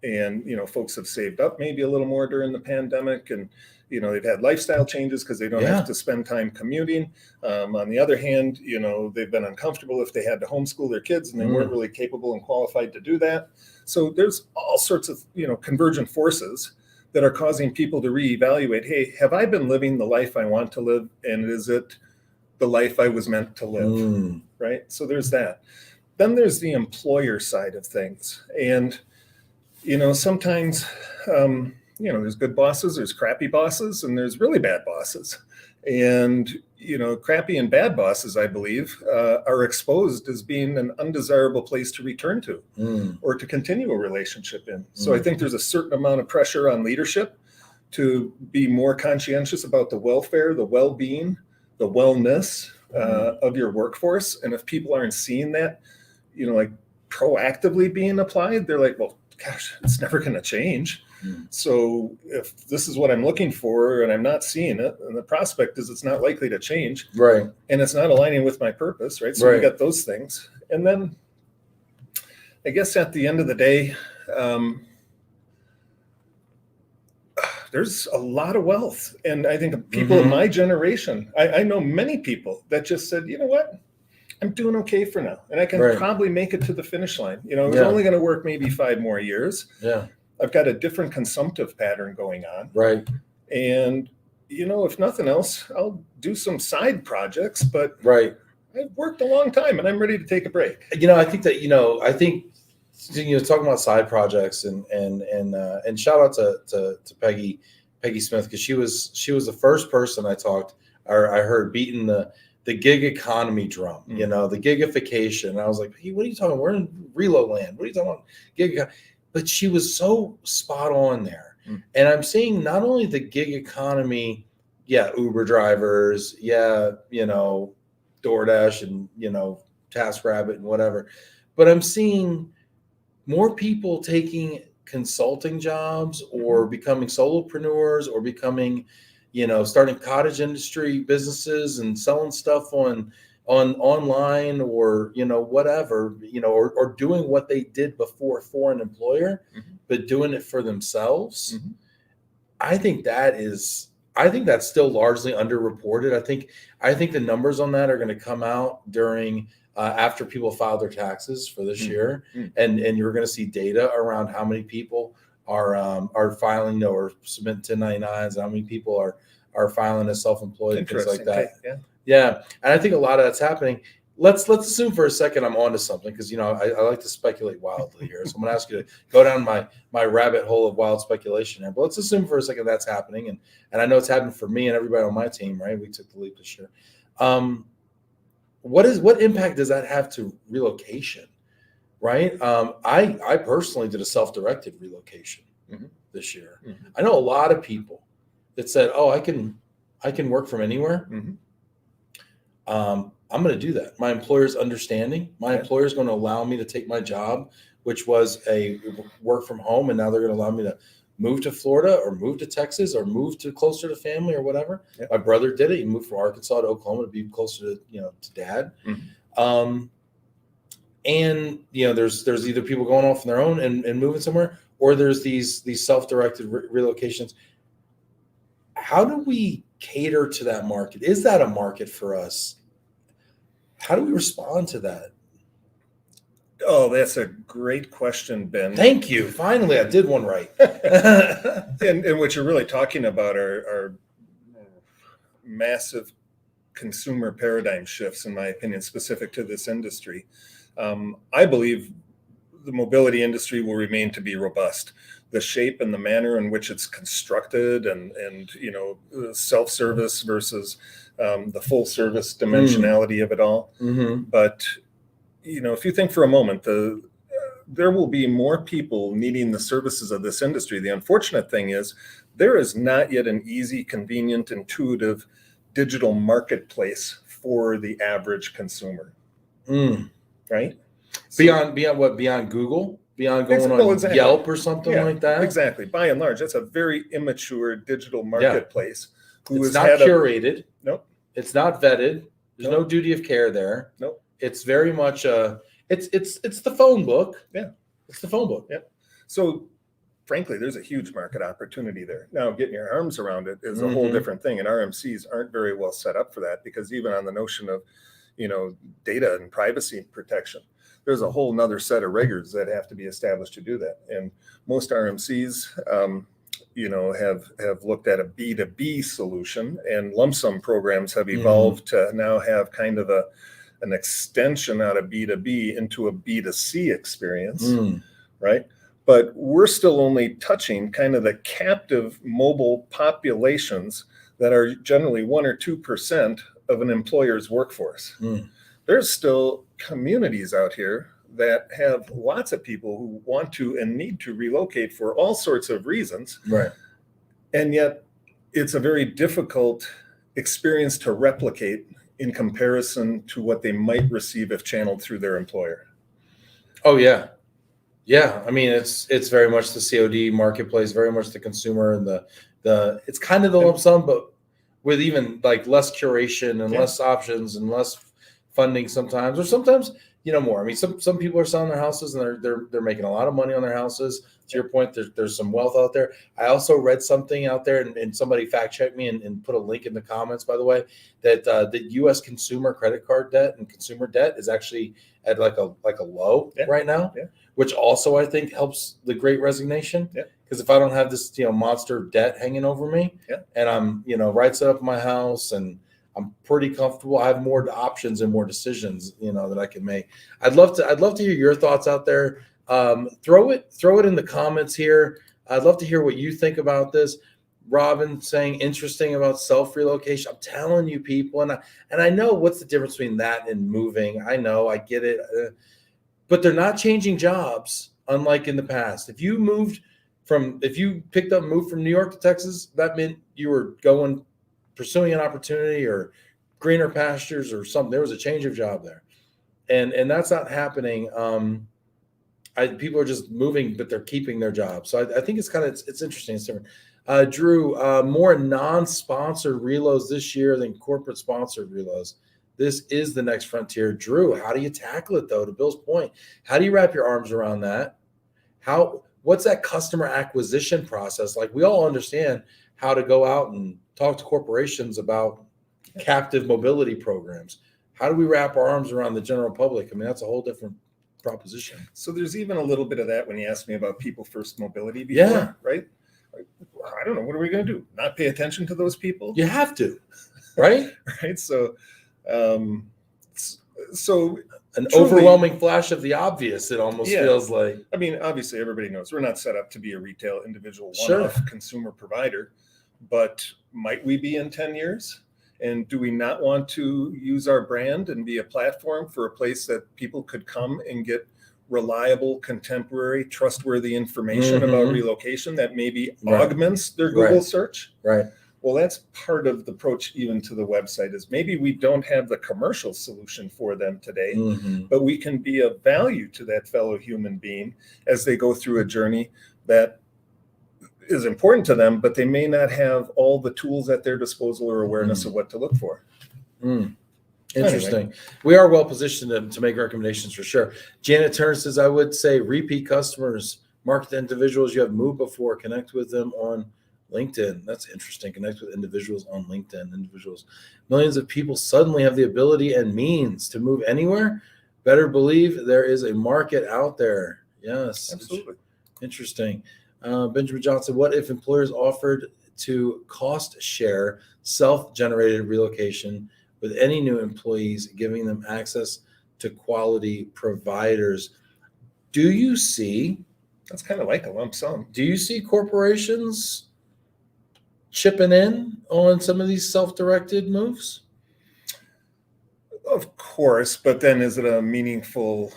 And, you know, folks have saved up maybe a little more during the pandemic, and, you know, they've had lifestyle changes because they don't have to spend time commuting. On the other hand, you know, they've been uncomfortable if they had to homeschool their kids and they weren't really capable and qualified to do that. So there's all sorts of, you know, convergent forces that are causing people to reevaluate, hey, have I been living the life I want to live? And is it the life I was meant to live? Right? So there's that. Then there's the employer side of things. And, you know, sometimes, you know, there's good bosses, there's crappy bosses, and there's really bad bosses. And, you know, crappy and bad bosses, I believe, are exposed as being an undesirable place to return to or to continue a relationship in. So I think there's a certain amount of pressure on leadership to be more conscientious about the welfare, the well-being, the wellness of your workforce. And if people aren't seeing that, you know, like proactively being applied, they're like, well, gosh, it's never going to change. So if this is what I'm looking for and I'm not seeing it, and the prospect is it's not likely to change, right? And it's not aligning with my purpose, right? So we got those things. And then I guess at the end of the day, there's a lot of wealth. And I think people in my generation, I know many people that just said, you know what? I'm doing okay for now. And I can probably make it to the finish line. You know, I was only going to work maybe 5 more years. I've got a different consumptive pattern going on. And, you know, if nothing else, I'll do some side projects, but I've worked a long time and I'm ready to take a break. You know, I think that, you know, talking about side projects and shout out to Peggy Smith, because she was the first person I heard beating the gig economy drum, you know, the gigification. And I was like, hey, what are you talking about? We're in Relo land. What are you talking about? Gig. But she was so spot on there. And I'm seeing not only the gig economy, Uber drivers, you know, DoorDash and, you know, TaskRabbit and whatever, but I'm seeing more people taking consulting jobs or becoming solopreneurs or becoming, you know, starting cottage industry businesses and selling stuff on online or, you know, whatever, you know, or doing what they did before for an employer, but doing it for themselves. I think that's still largely underreported. I think the numbers on that are going to come out during after people file their taxes for this year, and you're going to see data around how many people are filing or submitting 1099s, how many people are filing as self-employed and things like that. Yeah. And I think a lot of that's happening. Let's assume for a second I'm onto something, because, you know, I like to speculate wildly here. So I'm going to ask you to go down my rabbit hole of wild speculation here. But let's assume for a second that's happening. And I know it's happened for me and everybody on my team, right? We took the leap this year. What impact does that have to relocation, right? I personally did a self-directed relocation this year. I know a lot of people that said, oh, I can work from anywhere. I'm going to do that. My employer's understanding. My employer's going to allow me to take my job, which was a work from home, and now they're going to allow me to move to Florida or move to Texas or move to closer to family or whatever. My brother did it. He moved from Arkansas to Oklahoma to be closer to, you know, to dad. And, you know, there's either people going off on their own and moving somewhere, or there's these self-directed relocations. How do we cater to that market? Is that a market for us? How do we respond to that? Oh, that's a great question, Ben. Thank you. Finally, I did one right. And what you're really talking about are massive consumer paradigm shifts, in my opinion, specific to this industry. I believe the mobility industry will remain to be robust. The shape and the manner in which it's constructed and you know, self-service versus the full service dimensionality of it all. But, you know, if you think for a moment, the there will be more people needing the services of this industry. The unfortunate thing is there is not yet an easy, convenient, intuitive digital marketplace for the average consumer. Right? Beyond Google? Beyond going on exactly. Yelp or something like that? Exactly. By and large, that's a very immature digital marketplace. It's not curated. Nope. It's not vetted. There's no duty of care there. Nope. It's very much it's the phone book. Yeah. It's the phone book. Yeah. So frankly, there's a huge market opportunity there. Now, getting your arms around it is a whole different thing. And RMCs aren't very well set up for that, because even on the notion of, data and privacy protection, there's a whole nother set of rigors that have to be established to do that. And most RMCs, have looked at a B2B solution, and lump sum programs have evolved to now have kind of an extension out of B2B into a B2C experience, right? But we're still only touching kind of the captive mobile populations that are generally 1 or 2% of an employer's workforce. There's still communities out here that have lots of people who want to and need to relocate for all sorts of reasons. Right. And yet it's a very difficult experience to replicate in comparison to what they might receive if channeled through their employer. Oh, yeah. Yeah. I mean, it's very much the COD marketplace, very much the consumer, and the it's kind of the lump sum, but with even like less curation and less options and less funding sometimes, or sometimes, more. I mean, some people are selling their houses and they're making a lot of money on their houses. To your point, there's some wealth out there. I also read something out there, and somebody fact checked me and put a link in the comments, by the way, that the U.S. consumer credit card debt and consumer debt is actually at like a low right now, which also I think helps the Great Resignation. Because if I don't have this monster debt hanging over me, and I'm right set up in my house and I'm pretty comfortable, I have more options and more decisions that I can make. I'd love to hear your thoughts out there. Throw it in the comments here. I'd love to hear what you think about this. Robin saying interesting about self-relocation. I'm telling you, people, and I know what's the difference between that and moving. I know, I get it, but they're not changing jobs, unlike in the past. If you moved if you picked up and moved from New York to Texas, that meant you were pursuing an opportunity or greener pastures or something. There was a change of job there, and that's not happening. People are just moving, but they're keeping their jobs. So I think it's interesting. It's different. Drew, more non-sponsored reloads this year than corporate sponsored reloads. This is the next frontier. Drew, how do you tackle it though? To Bill's point, how do you wrap your arms around that? What's that customer acquisition process like? We all understand how to go out and talk to corporations about captive mobility programs. How do we wrap our arms around the general public? I mean, that's a whole different proposition. So there's even a little bit of that when you asked me about people first mobility before, right? I don't know. What are we going to do? Not pay attention to those people? You have to, right? Right. So an overwhelming flash of the obvious, it almost feels like. I mean, obviously, everybody knows we're not set up to be a retail individual one-off consumer provider, but might we be in 10 years? And do we not want to use our brand and be a platform for a place that people could come and get reliable, contemporary, trustworthy information about relocation that maybe augments their Google search? Right. Well, that's part of the approach even to the website, is maybe we don't have the commercial solution for them today, but we can be of value to that fellow human being as they go through a journey that is important to them, but they may not have all the tools at their disposal or awareness of what to look for. Interesting. Anyway. We are well positioned to make recommendations for sure. Janet Turner says, I would say repeat customers, market to individuals you have moved before, connect with them on LinkedIn. That's interesting. Connect with individuals on LinkedIn. Millions of people suddenly have the ability and means to move anywhere. Better believe there is a market out there. Yes. Absolutely. Interesting. Benjamin Johnson, what if employers offered to cost share self-generated relocation with any new employees, giving them access to quality providers? Do you see? That's kind of like a lump sum. Do you see corporations chipping in on some of these self-directed moves? Of course, but then is it a meaningful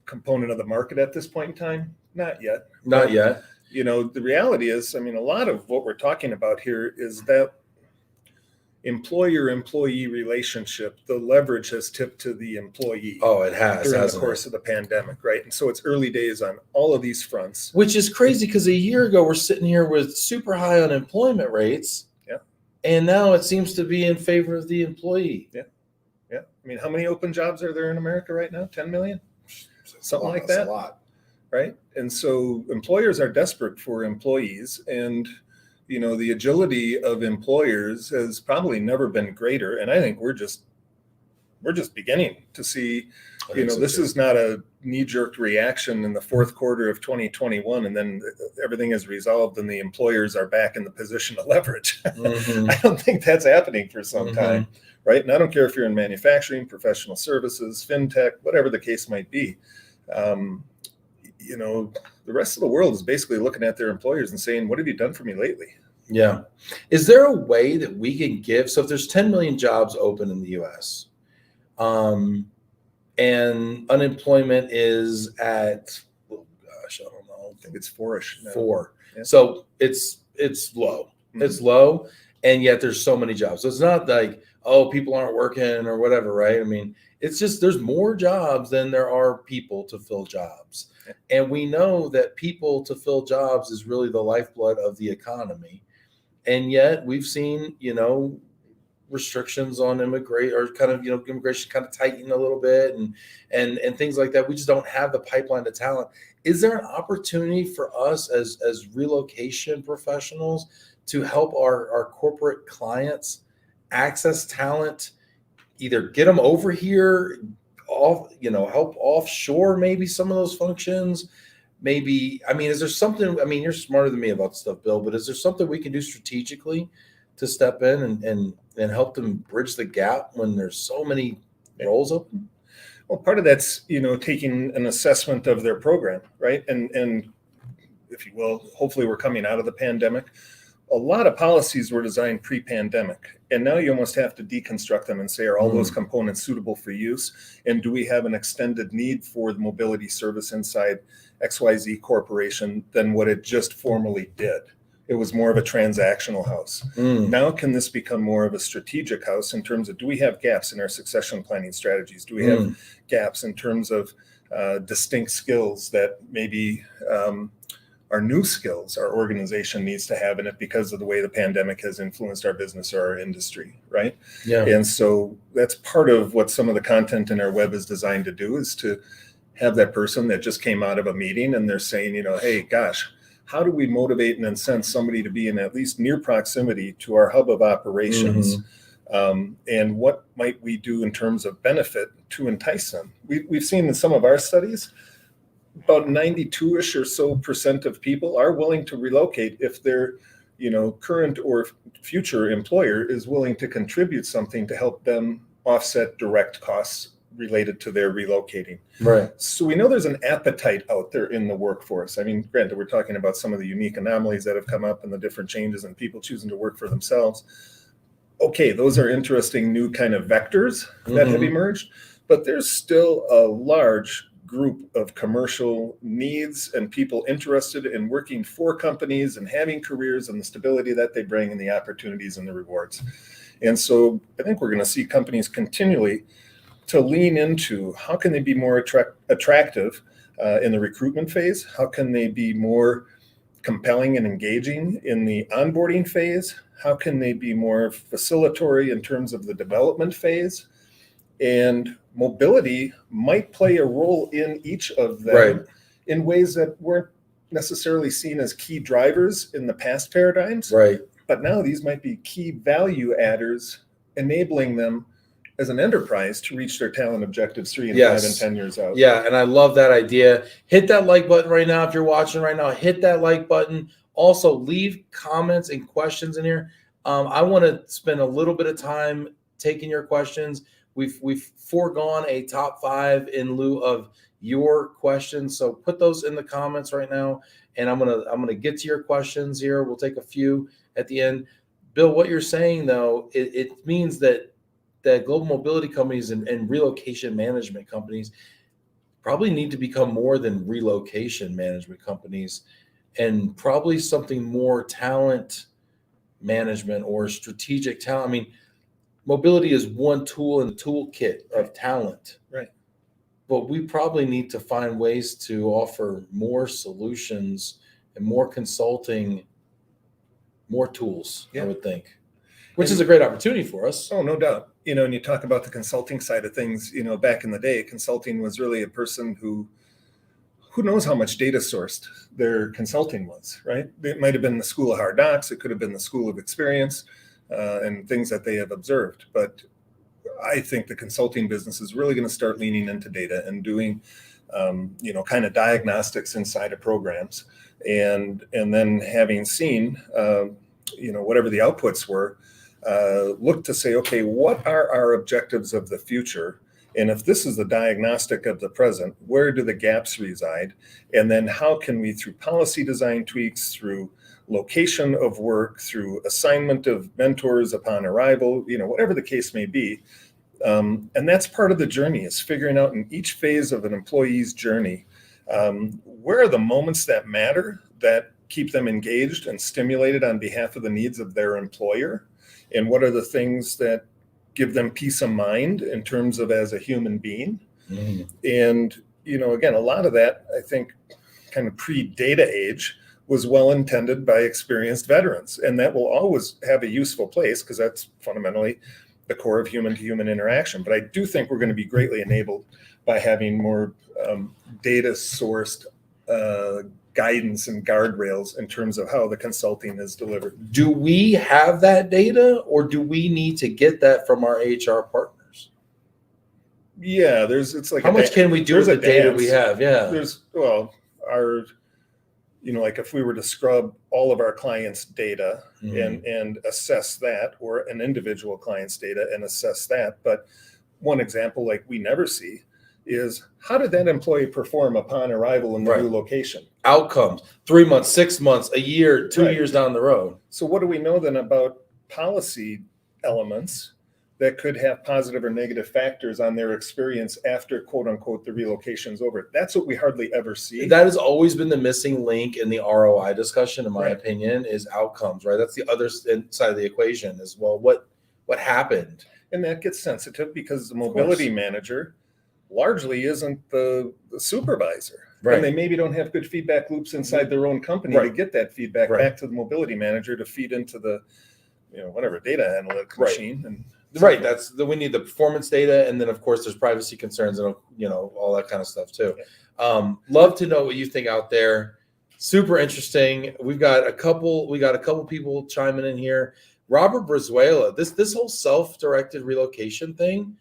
component of the market at this point in time? Not yet. Not yet. You know, the reality is, I mean, a lot of what we're talking about here is that employer-employee relationship, the leverage has tipped to the employee. Oh, it has during the hasn't course it? of the pandemic, right? And so it's early days on all of these fronts. Which is crazy because a year ago we're sitting here with super high unemployment rates. Yeah. And now it seems to be in favor of the employee. Yeah. Yeah. I mean, how many open jobs are there in America right now? 10 million? Something like that. That's a lot. Right. And so employers are desperate for employees, and you know, the agility of employers has probably never been greater. And I think we're just beginning to see, you know, this is not a knee-jerk reaction in the fourth quarter of 2021 and then everything is resolved and the employers are back in the position of leverage. Mm-hmm. I don't think that's happening for some Mm-hmm. time, right? And I don't care if you're in manufacturing, professional services, fintech, whatever the case might be. You know, the rest of the world is basically looking at their employers and saying, what have you done for me lately? Yeah. Is there a way that we can give, so if there's 10 million jobs open in the US, and unemployment is at, oh gosh, I don't know. I think it's 4-ish now. 4. Yeah. So it's low. Mhm. It's low, and yet there's so many jobs. So it's not like, oh, people aren't working or whatever, right? I mean, it's just there's more jobs than there are people to fill jobs. Yeah. And we know that people to fill jobs is really the lifeblood of the economy. And yet we've seen, you know, restrictions on immigration kind of tighten a little bit and things like that. We just don't have the pipeline to talent. Is there an opportunity for us as relocation professionals to help our corporate clients access talent, either get them over here, help offshore maybe some of those functions? Maybe, I mean, is there something, I mean, you're smarter than me about stuff, Bill, but is there something we can do strategically to step in and help them bridge the gap when there's so many roles open? Well, part of that's, you know, taking an assessment of their program, right? And if you will, hopefully we're coming out of the pandemic. A lot of policies were designed pre-pandemic, and now you almost have to deconstruct them and say, are all those components suitable for use? And do we have an extended need for the mobility service inside XYZ Corporation than what it just formerly did? It was more of a transactional house. Now, can this become more of a strategic house in terms of, do we have gaps in our succession planning strategies? Do we have gaps in terms of distinct skills that maybe are new skills our organization needs to have in it because of the way the pandemic has influenced our business or our industry, right? Yeah. And so that's part of what some of the content in our web is designed to do, is to have that person that just came out of a meeting and they're saying, you know, hey, gosh, how do we motivate and incent somebody to be in at least near proximity to our hub of operations? And what might we do in terms of benefit to entice them? We've seen in some of our studies, about 92-ish or so % of people are willing to relocate if their, you know, current or future employer is willing to contribute something to help them offset direct costs related to their relocating. Right. So we know there's an appetite out there in the workforce. I mean, granted, we're talking about some of the unique anomalies that have come up and the different changes and people choosing to work for themselves. Okay, those are interesting new kind of vectors that have emerged, but there's still a large group of commercial needs and people interested in working for companies and having careers and the stability that they bring and the opportunities and the rewards. And so I think we're going to see companies continually to lean into how can they be more attractive in the recruitment phase? How can they be more compelling and engaging in the onboarding phase? How can they be more facilitatory in terms of the development phase? And mobility might play a role in each of them in ways that weren't necessarily seen as key drivers in the past paradigms. Right. But now these might be key value adders, enabling them as an enterprise to reach their talent objectives 3 and 5 and 10 years out. Yeah, and I love that idea. Hit that like button right now if you're watching right now. Hit that like button. Also, leave comments and questions in here. I want to spend a little bit of time taking your questions. We've foregone a top 5 in lieu of your questions, so put those in the comments right now, and I'm gonna get to your questions here. We'll take a few at the end. Bill, what you're saying though, it means that global mobility companies and relocation management companies probably need to become more than relocation management companies, and probably something more talent management or strategic talent. I mean, mobility is one tool in the toolkit of talent. Right. But we probably need to find ways to offer more solutions and more consulting, more tools, I would think, which is a great opportunity for us. Oh, no doubt. And you talk about the consulting side of things, back in the day, consulting was really a person who knows how much data sourced their consulting was, right? It might have been the School of Hard Knocks. It could have been the School of Experience and things that they have observed. But I think the consulting business is really going to start leaning into data and doing, kind of diagnostics inside of programs. And then having seen, whatever the outputs were, look to say, okay, what are our objectives of the future? And if this is the diagnostic of the present, where do the gaps reside? And then how can we, through policy design tweaks, through location of work, through assignment of mentors upon arrival, whatever the case may be. And that's part of the journey, is figuring out in each phase of an employee's journey, where are the moments that matter, that keep them engaged and stimulated on behalf of the needs of their employer? And what are the things that give them peace of mind in terms of as a human being? Mm-hmm. And, again, a lot of that, I think, kind of pre-data age was well intended by experienced veterans. And that will always have a useful place, because that's fundamentally the core of human to human interaction. But I do think we're going to be greatly enabled by having more data sourced guidance and guardrails in terms of how the consulting is delivered. Do we have that data, or do we need to get that from our HR partners? Yeah, it's like how much can we do with the data we have? Yeah, our like if we were to scrub all of our clients' data and assess that, or an individual client's data and assess that. But one example, like we never see, is how did that employee perform upon arrival in the new location? Outcomes, 3 months, 6 months, a year, 2 years down the road. So what do we know then about policy elements that could have positive or negative factors on their experience after, quote unquote, the relocation's over? That's what we hardly ever see. That has always been the missing link in the ROI discussion, in my opinion, is outcomes, right? That's the other side of the equation as well. What happened? And that gets sensitive because the mobility manager largely isn't the supervisor. Right. And they maybe don't have good feedback loops inside their own company to get that feedback back to the mobility manager to feed into the, whatever data analytics machine. And we need the performance data, and then of course there's privacy concerns and all that kind of stuff too. Love to know what you think out there. Super interesting. We got a couple people chiming in here. Robert Brizuela, this whole self-directed relocation thing,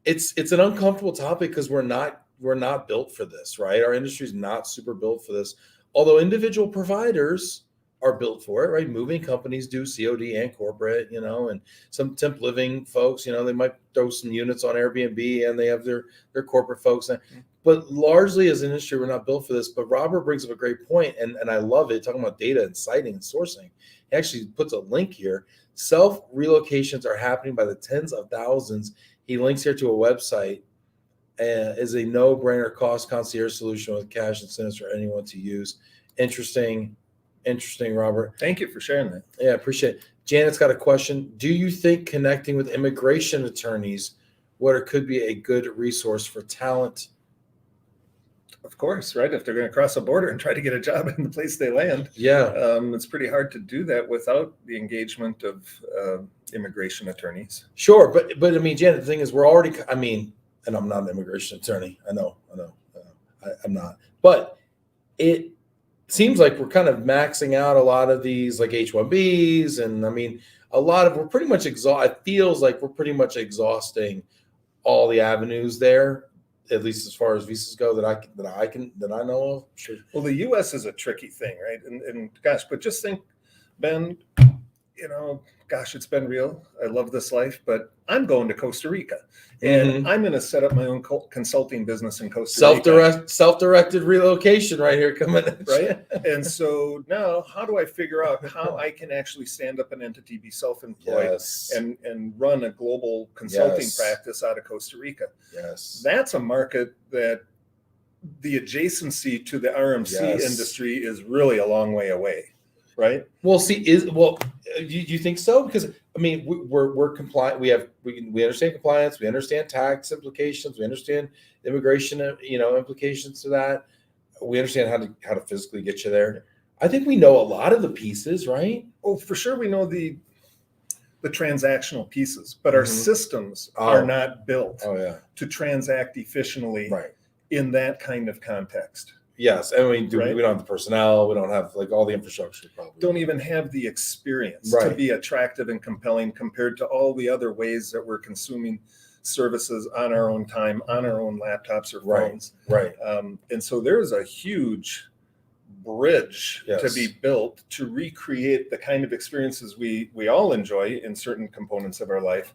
it's an uncomfortable topic because we're not built for this, right? Our industry's not super built for this. Although individual providers are built for it, right? Moving companies do COD and corporate, and some temp living folks, they might throw some units on Airbnb and they have their corporate folks. But largely as an industry, we're not built for this. But Robert brings up a great point, and I love it, talking about data and citing and sourcing. He actually puts a link here. Self-relocations are happening by the tens of thousands. He links here to a website. Is a no-brainer cost concierge solution with cash incentives for anyone to use. Interesting, Robert. Thank you for sharing that. Yeah, appreciate it. Janet's got a question. Do you think connecting with immigration attorneys could be a good resource for talent? Of course, right? If they're going to cross a border and try to get a job in the place they land, it's pretty hard to do that without the engagement of immigration attorneys. Sure, but I mean, Janet, the thing is, and I'm not an immigration attorney. I know. I'm not. But it seems like we're kind of maxing out a lot of these, like H-1Bs, and we're pretty much it feels like we're pretty much exhausting all the avenues there, at least as far as visas go that I know of. Sure. Well, the U.S. is a tricky thing, right? And gosh, but just think, Ben, gosh, it's been real. I love this life, but I'm going to Costa Rica, and I'm going to set up my own consulting business in Costa Rica. Self-directed relocation right here coming. Right. And so now, how do I figure out how I can actually stand up an entity, be self-employed, Yes. and run a global consulting Yes. practice out of Costa Rica? Yes. That's a market that the adjacency to the RMC Yes. industry is really a long way away. Right. Well, you think so? Because I mean, we're compliant. We understand compliance. We understand tax implications. We understand immigration, implications to that. We understand how to physically get you there. I think we know a lot of the pieces, right? Oh, for sure, we know the transactional pieces, but our systems are not built to transact efficiently in that kind of context. Yes, and we don't have the personnel. We don't have like all the infrastructure. Probably don't even have the experience to be attractive and compelling compared to all the other ways that we're consuming services on our own time, on our own laptops or phones. Right. And so there's a huge bridge to be built to recreate the kind of experiences we all enjoy in certain components of our life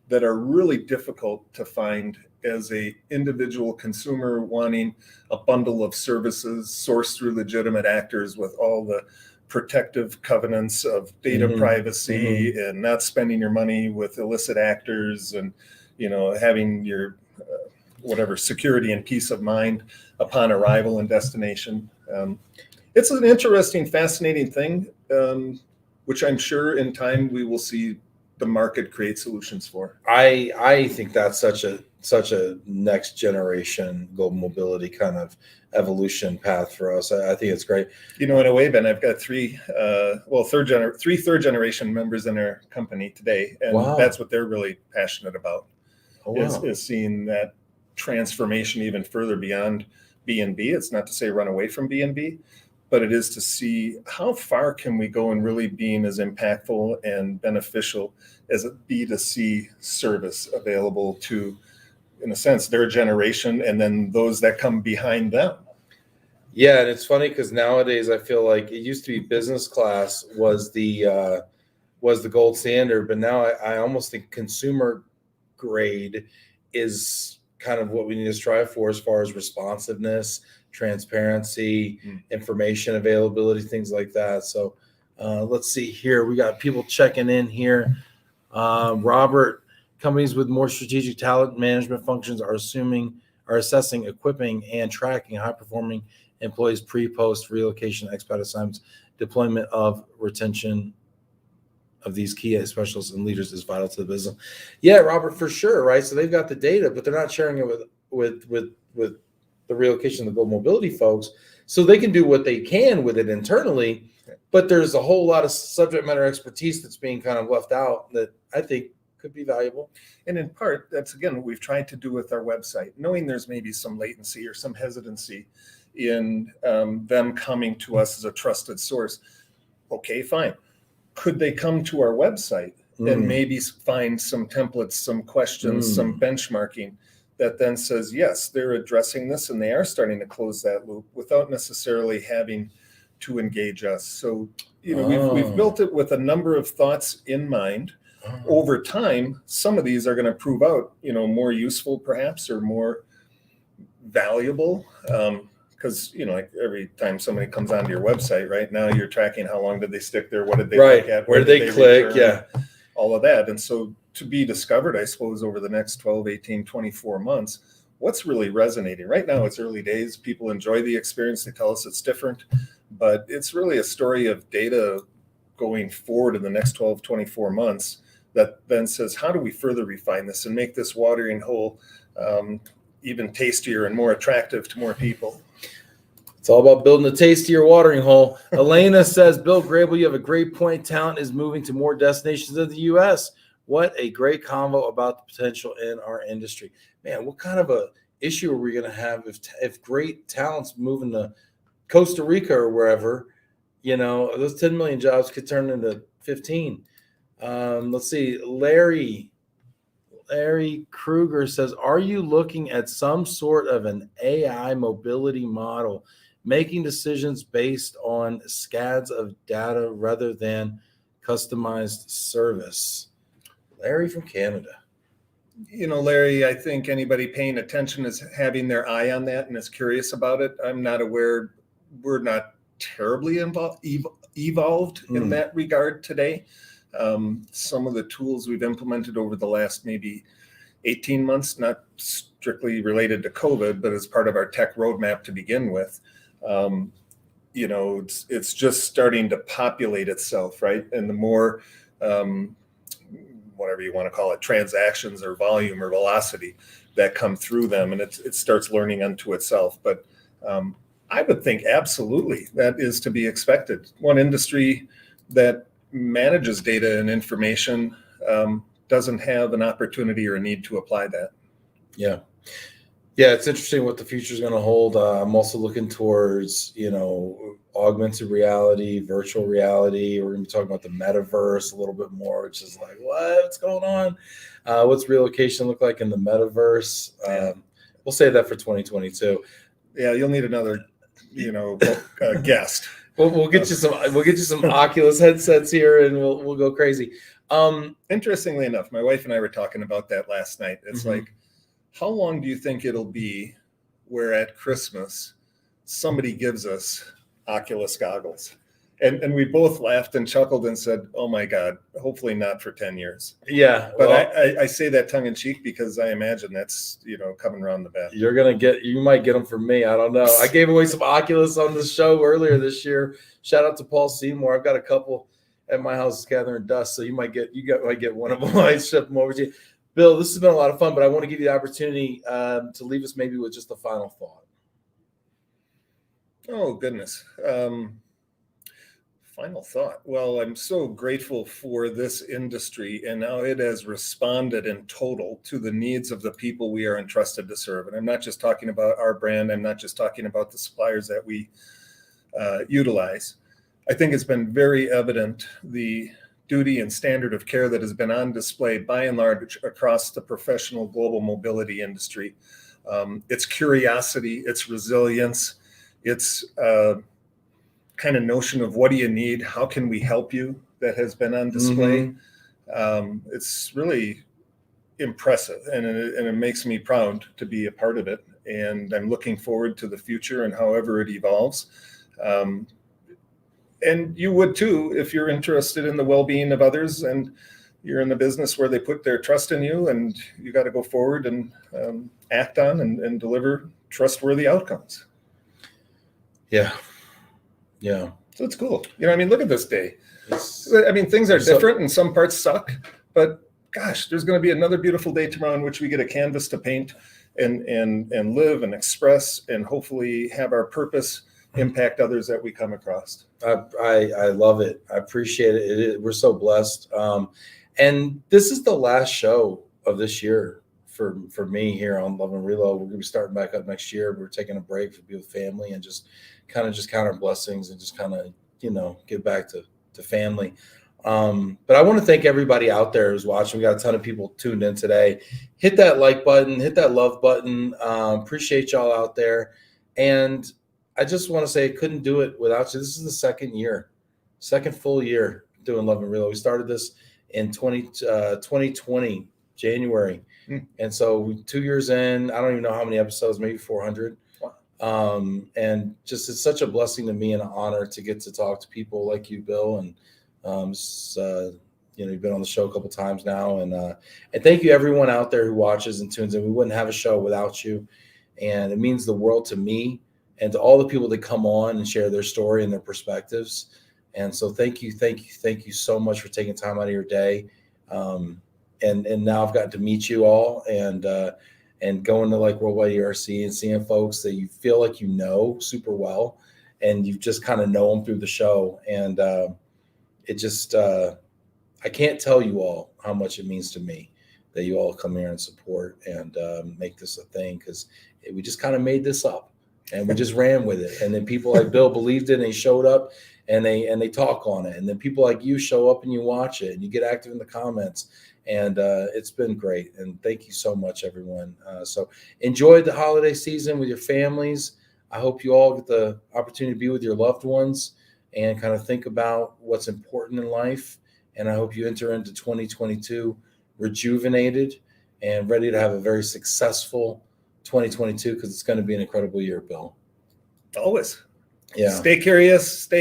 that are really difficult to find as a individual consumer wanting a bundle of services sourced through legitimate actors with all the protective covenants of data privacy and not spending your money with illicit actors and having your whatever security and peace of mind upon arrival and destination. It's an interesting, fascinating thing, which I'm sure in time we will see the market create solutions for. I think that's such a next generation global mobility kind of evolution path for us. I think it's great. In a way, Ben, I've got three third generation members in our company today, and that's what they're really passionate about. Is seeing that transformation even further beyond B&B. It's not to say run away from B&B, but it is to see how far can we go in really being as impactful and beneficial as a B2C service available to, in a sense, their generation and then those that come behind them. Yeah, and it's funny because nowadays I feel like it used to be business class was the gold standard, but now I almost think consumer grade is kind of what we need to strive for as far as responsiveness, transparency, information availability, things like that. So let's see here. We got people checking in here. Robert, companies with more strategic talent management functions are assessing, equipping, and tracking high-performing employees pre-post relocation expat assignments. Deployment of retention of these key specialists and leaders is vital to the business. Yeah, Robert, for sure, right? So they've got the data, but they're not sharing it with the relocation of the global mobility folks, so they can do what they can with it internally. But there's a whole lot of subject matter expertise that's being kind of left out that I think could be valuable. And in part, that's again what we've tried to do with our website, knowing there's maybe some latency or some hesitancy in them coming to us as a trusted source. Okay, fine. Could they come to our website and maybe find some templates, some questions, some benchmarking that then says, yes, they're addressing this and they are starting to close that loop without necessarily having to engage us. So, we've built it with a number of thoughts in mind. Over time, some of these are going to prove out, more useful perhaps or more valuable. Because, like every time somebody comes onto your website right now, you're tracking how long did they stick there? What did they look at? Where did they click? Return, all of that. And so to be discovered, I suppose, over the next 12, 18, 24 months, what's really resonating? Right now, it's early days. People enjoy the experience. They tell us it's different. But it's really a story of data going forward in the next 12, 24 months that then says, how do we further refine this and make this watering hole even tastier and more attractive to more people? It's all about building a tastier watering hole. Elena says, Bill Graebel, you have a great point. Talent is moving to more destinations in the U.S. What a great convo about the potential in our industry. Man, what kind of a issue are we going to have if great talent's moving to Costa Rica or wherever? Those 10 million jobs could turn into 15. Let's see. Larry Kruger says, are you looking at some sort of an AI mobility model, making decisions based on scads of data rather than customized service. Larry from Canada. Larry, I think anybody paying attention is having their eye on that and is curious about it. I'm not aware. We're not terribly evolved in that regard today. Some of the tools we've implemented over the last maybe 18 months, not strictly related to COVID, but as part of our tech roadmap to begin with, it's just starting to populate itself, right? And the more, whatever you want to call it, transactions or volume or velocity that come through them, and it starts learning unto itself. But I would think absolutely that is to be expected. One industry that manages data and information doesn't have an opportunity or a need to apply that. Yeah. Yeah, it's interesting what the future is going to hold. I'm also looking towards, augmented reality, virtual reality. We're going to be talking about the metaverse a little bit more, which is like, what's going on? What's relocation look like in the metaverse? We'll save that for 2022. Yeah, you'll need another, guest. We'll get you some Oculus headsets here, and we'll go crazy. Interestingly enough, my wife and I were talking about that last night. It's like, how long do you think it'll be where at Christmas somebody gives us Oculus goggles? And we both laughed and chuckled and said, oh my God, hopefully not for 10 years. Yeah. But I say that tongue in cheek because I imagine that's, coming around the bend. You might get them from me. I don't know. I gave away some Oculus on the show earlier this year. Shout out to Paul Seymour. I've got a couple at my house gathering dust. So you might get one of them. I ship them over to you. Bill, this has been a lot of fun, but I want to give you the opportunity to leave us maybe with just a final thought. Oh, goodness. Final thought. Well, I'm so grateful for this industry and how it has responded in total to the needs of the people we are entrusted to serve. And I'm not just talking about our brand. I'm not just talking about the suppliers that we utilize. I think it's been very evident the duty and standard of care that has been on display by and large across the professional global mobility industry. Its curiosity, its resilience, its kind of notion of what do you need, how can we help you, that has been on display. It's really impressive, and it makes me proud to be a part of it. And I'm looking forward to the future and however it evolves. And you would too, if you're interested in the well-being of others and you're in the business where they put their trust in you, and you got to go forward and act on and deliver trustworthy outcomes. Yeah. So it's cool. Look at this day. Things are different and some parts suck, but gosh, there's going to be another beautiful day tomorrow in which we get a canvas to paint and live and express and hopefully have our purpose impact others that we come across. I love it. I appreciate it. We're so blessed. And this is the last show of this year for me here on Love and Reload. We're going to be starting back up next year. We're taking a break to be with family and just count our blessings and just kind of, get back to family. But I want to thank everybody out there who's watching. We got a ton of people tuned in today. Hit that like button, hit that love button. Appreciate y'all out there. And I just want to say I couldn't do it without you. This is the second full year doing Love and Reload. We started this in 2020, January. And so 2 years in, I don't even know how many episodes, maybe 400. And just it's such a blessing to me and an honor to get to talk to people like you, Bill. And, you've been on the show a couple times now. And thank you everyone out there who watches and tunes in. We wouldn't have a show without you. And it means the world to me and to all the people that come on and share their story and their perspectives. And so thank you so much for taking time out of your day. And now I've gotten to meet you all and going to like Worldwide ERC and seeing folks that you feel like you know super well, and you just kind of know them through the show. And it just, I can't tell you all how much it means to me that you all come here and support and make this a thing, because we just kind of made this up and we just ran with it. And then people like Bill believed it and they showed up and they talk on it. And then people like you show up and you watch it and you get active in the comments. And it's been great. And thank you so much, everyone. So enjoy the holiday season with your families. I hope you all get the opportunity to be with your loved ones and kind of think about what's important in life and I hope you enter into 2022 rejuvenated and ready to have a very successful 2022, because it's going to be an incredible year, Bill. Always. Yeah. Stay curious. Stay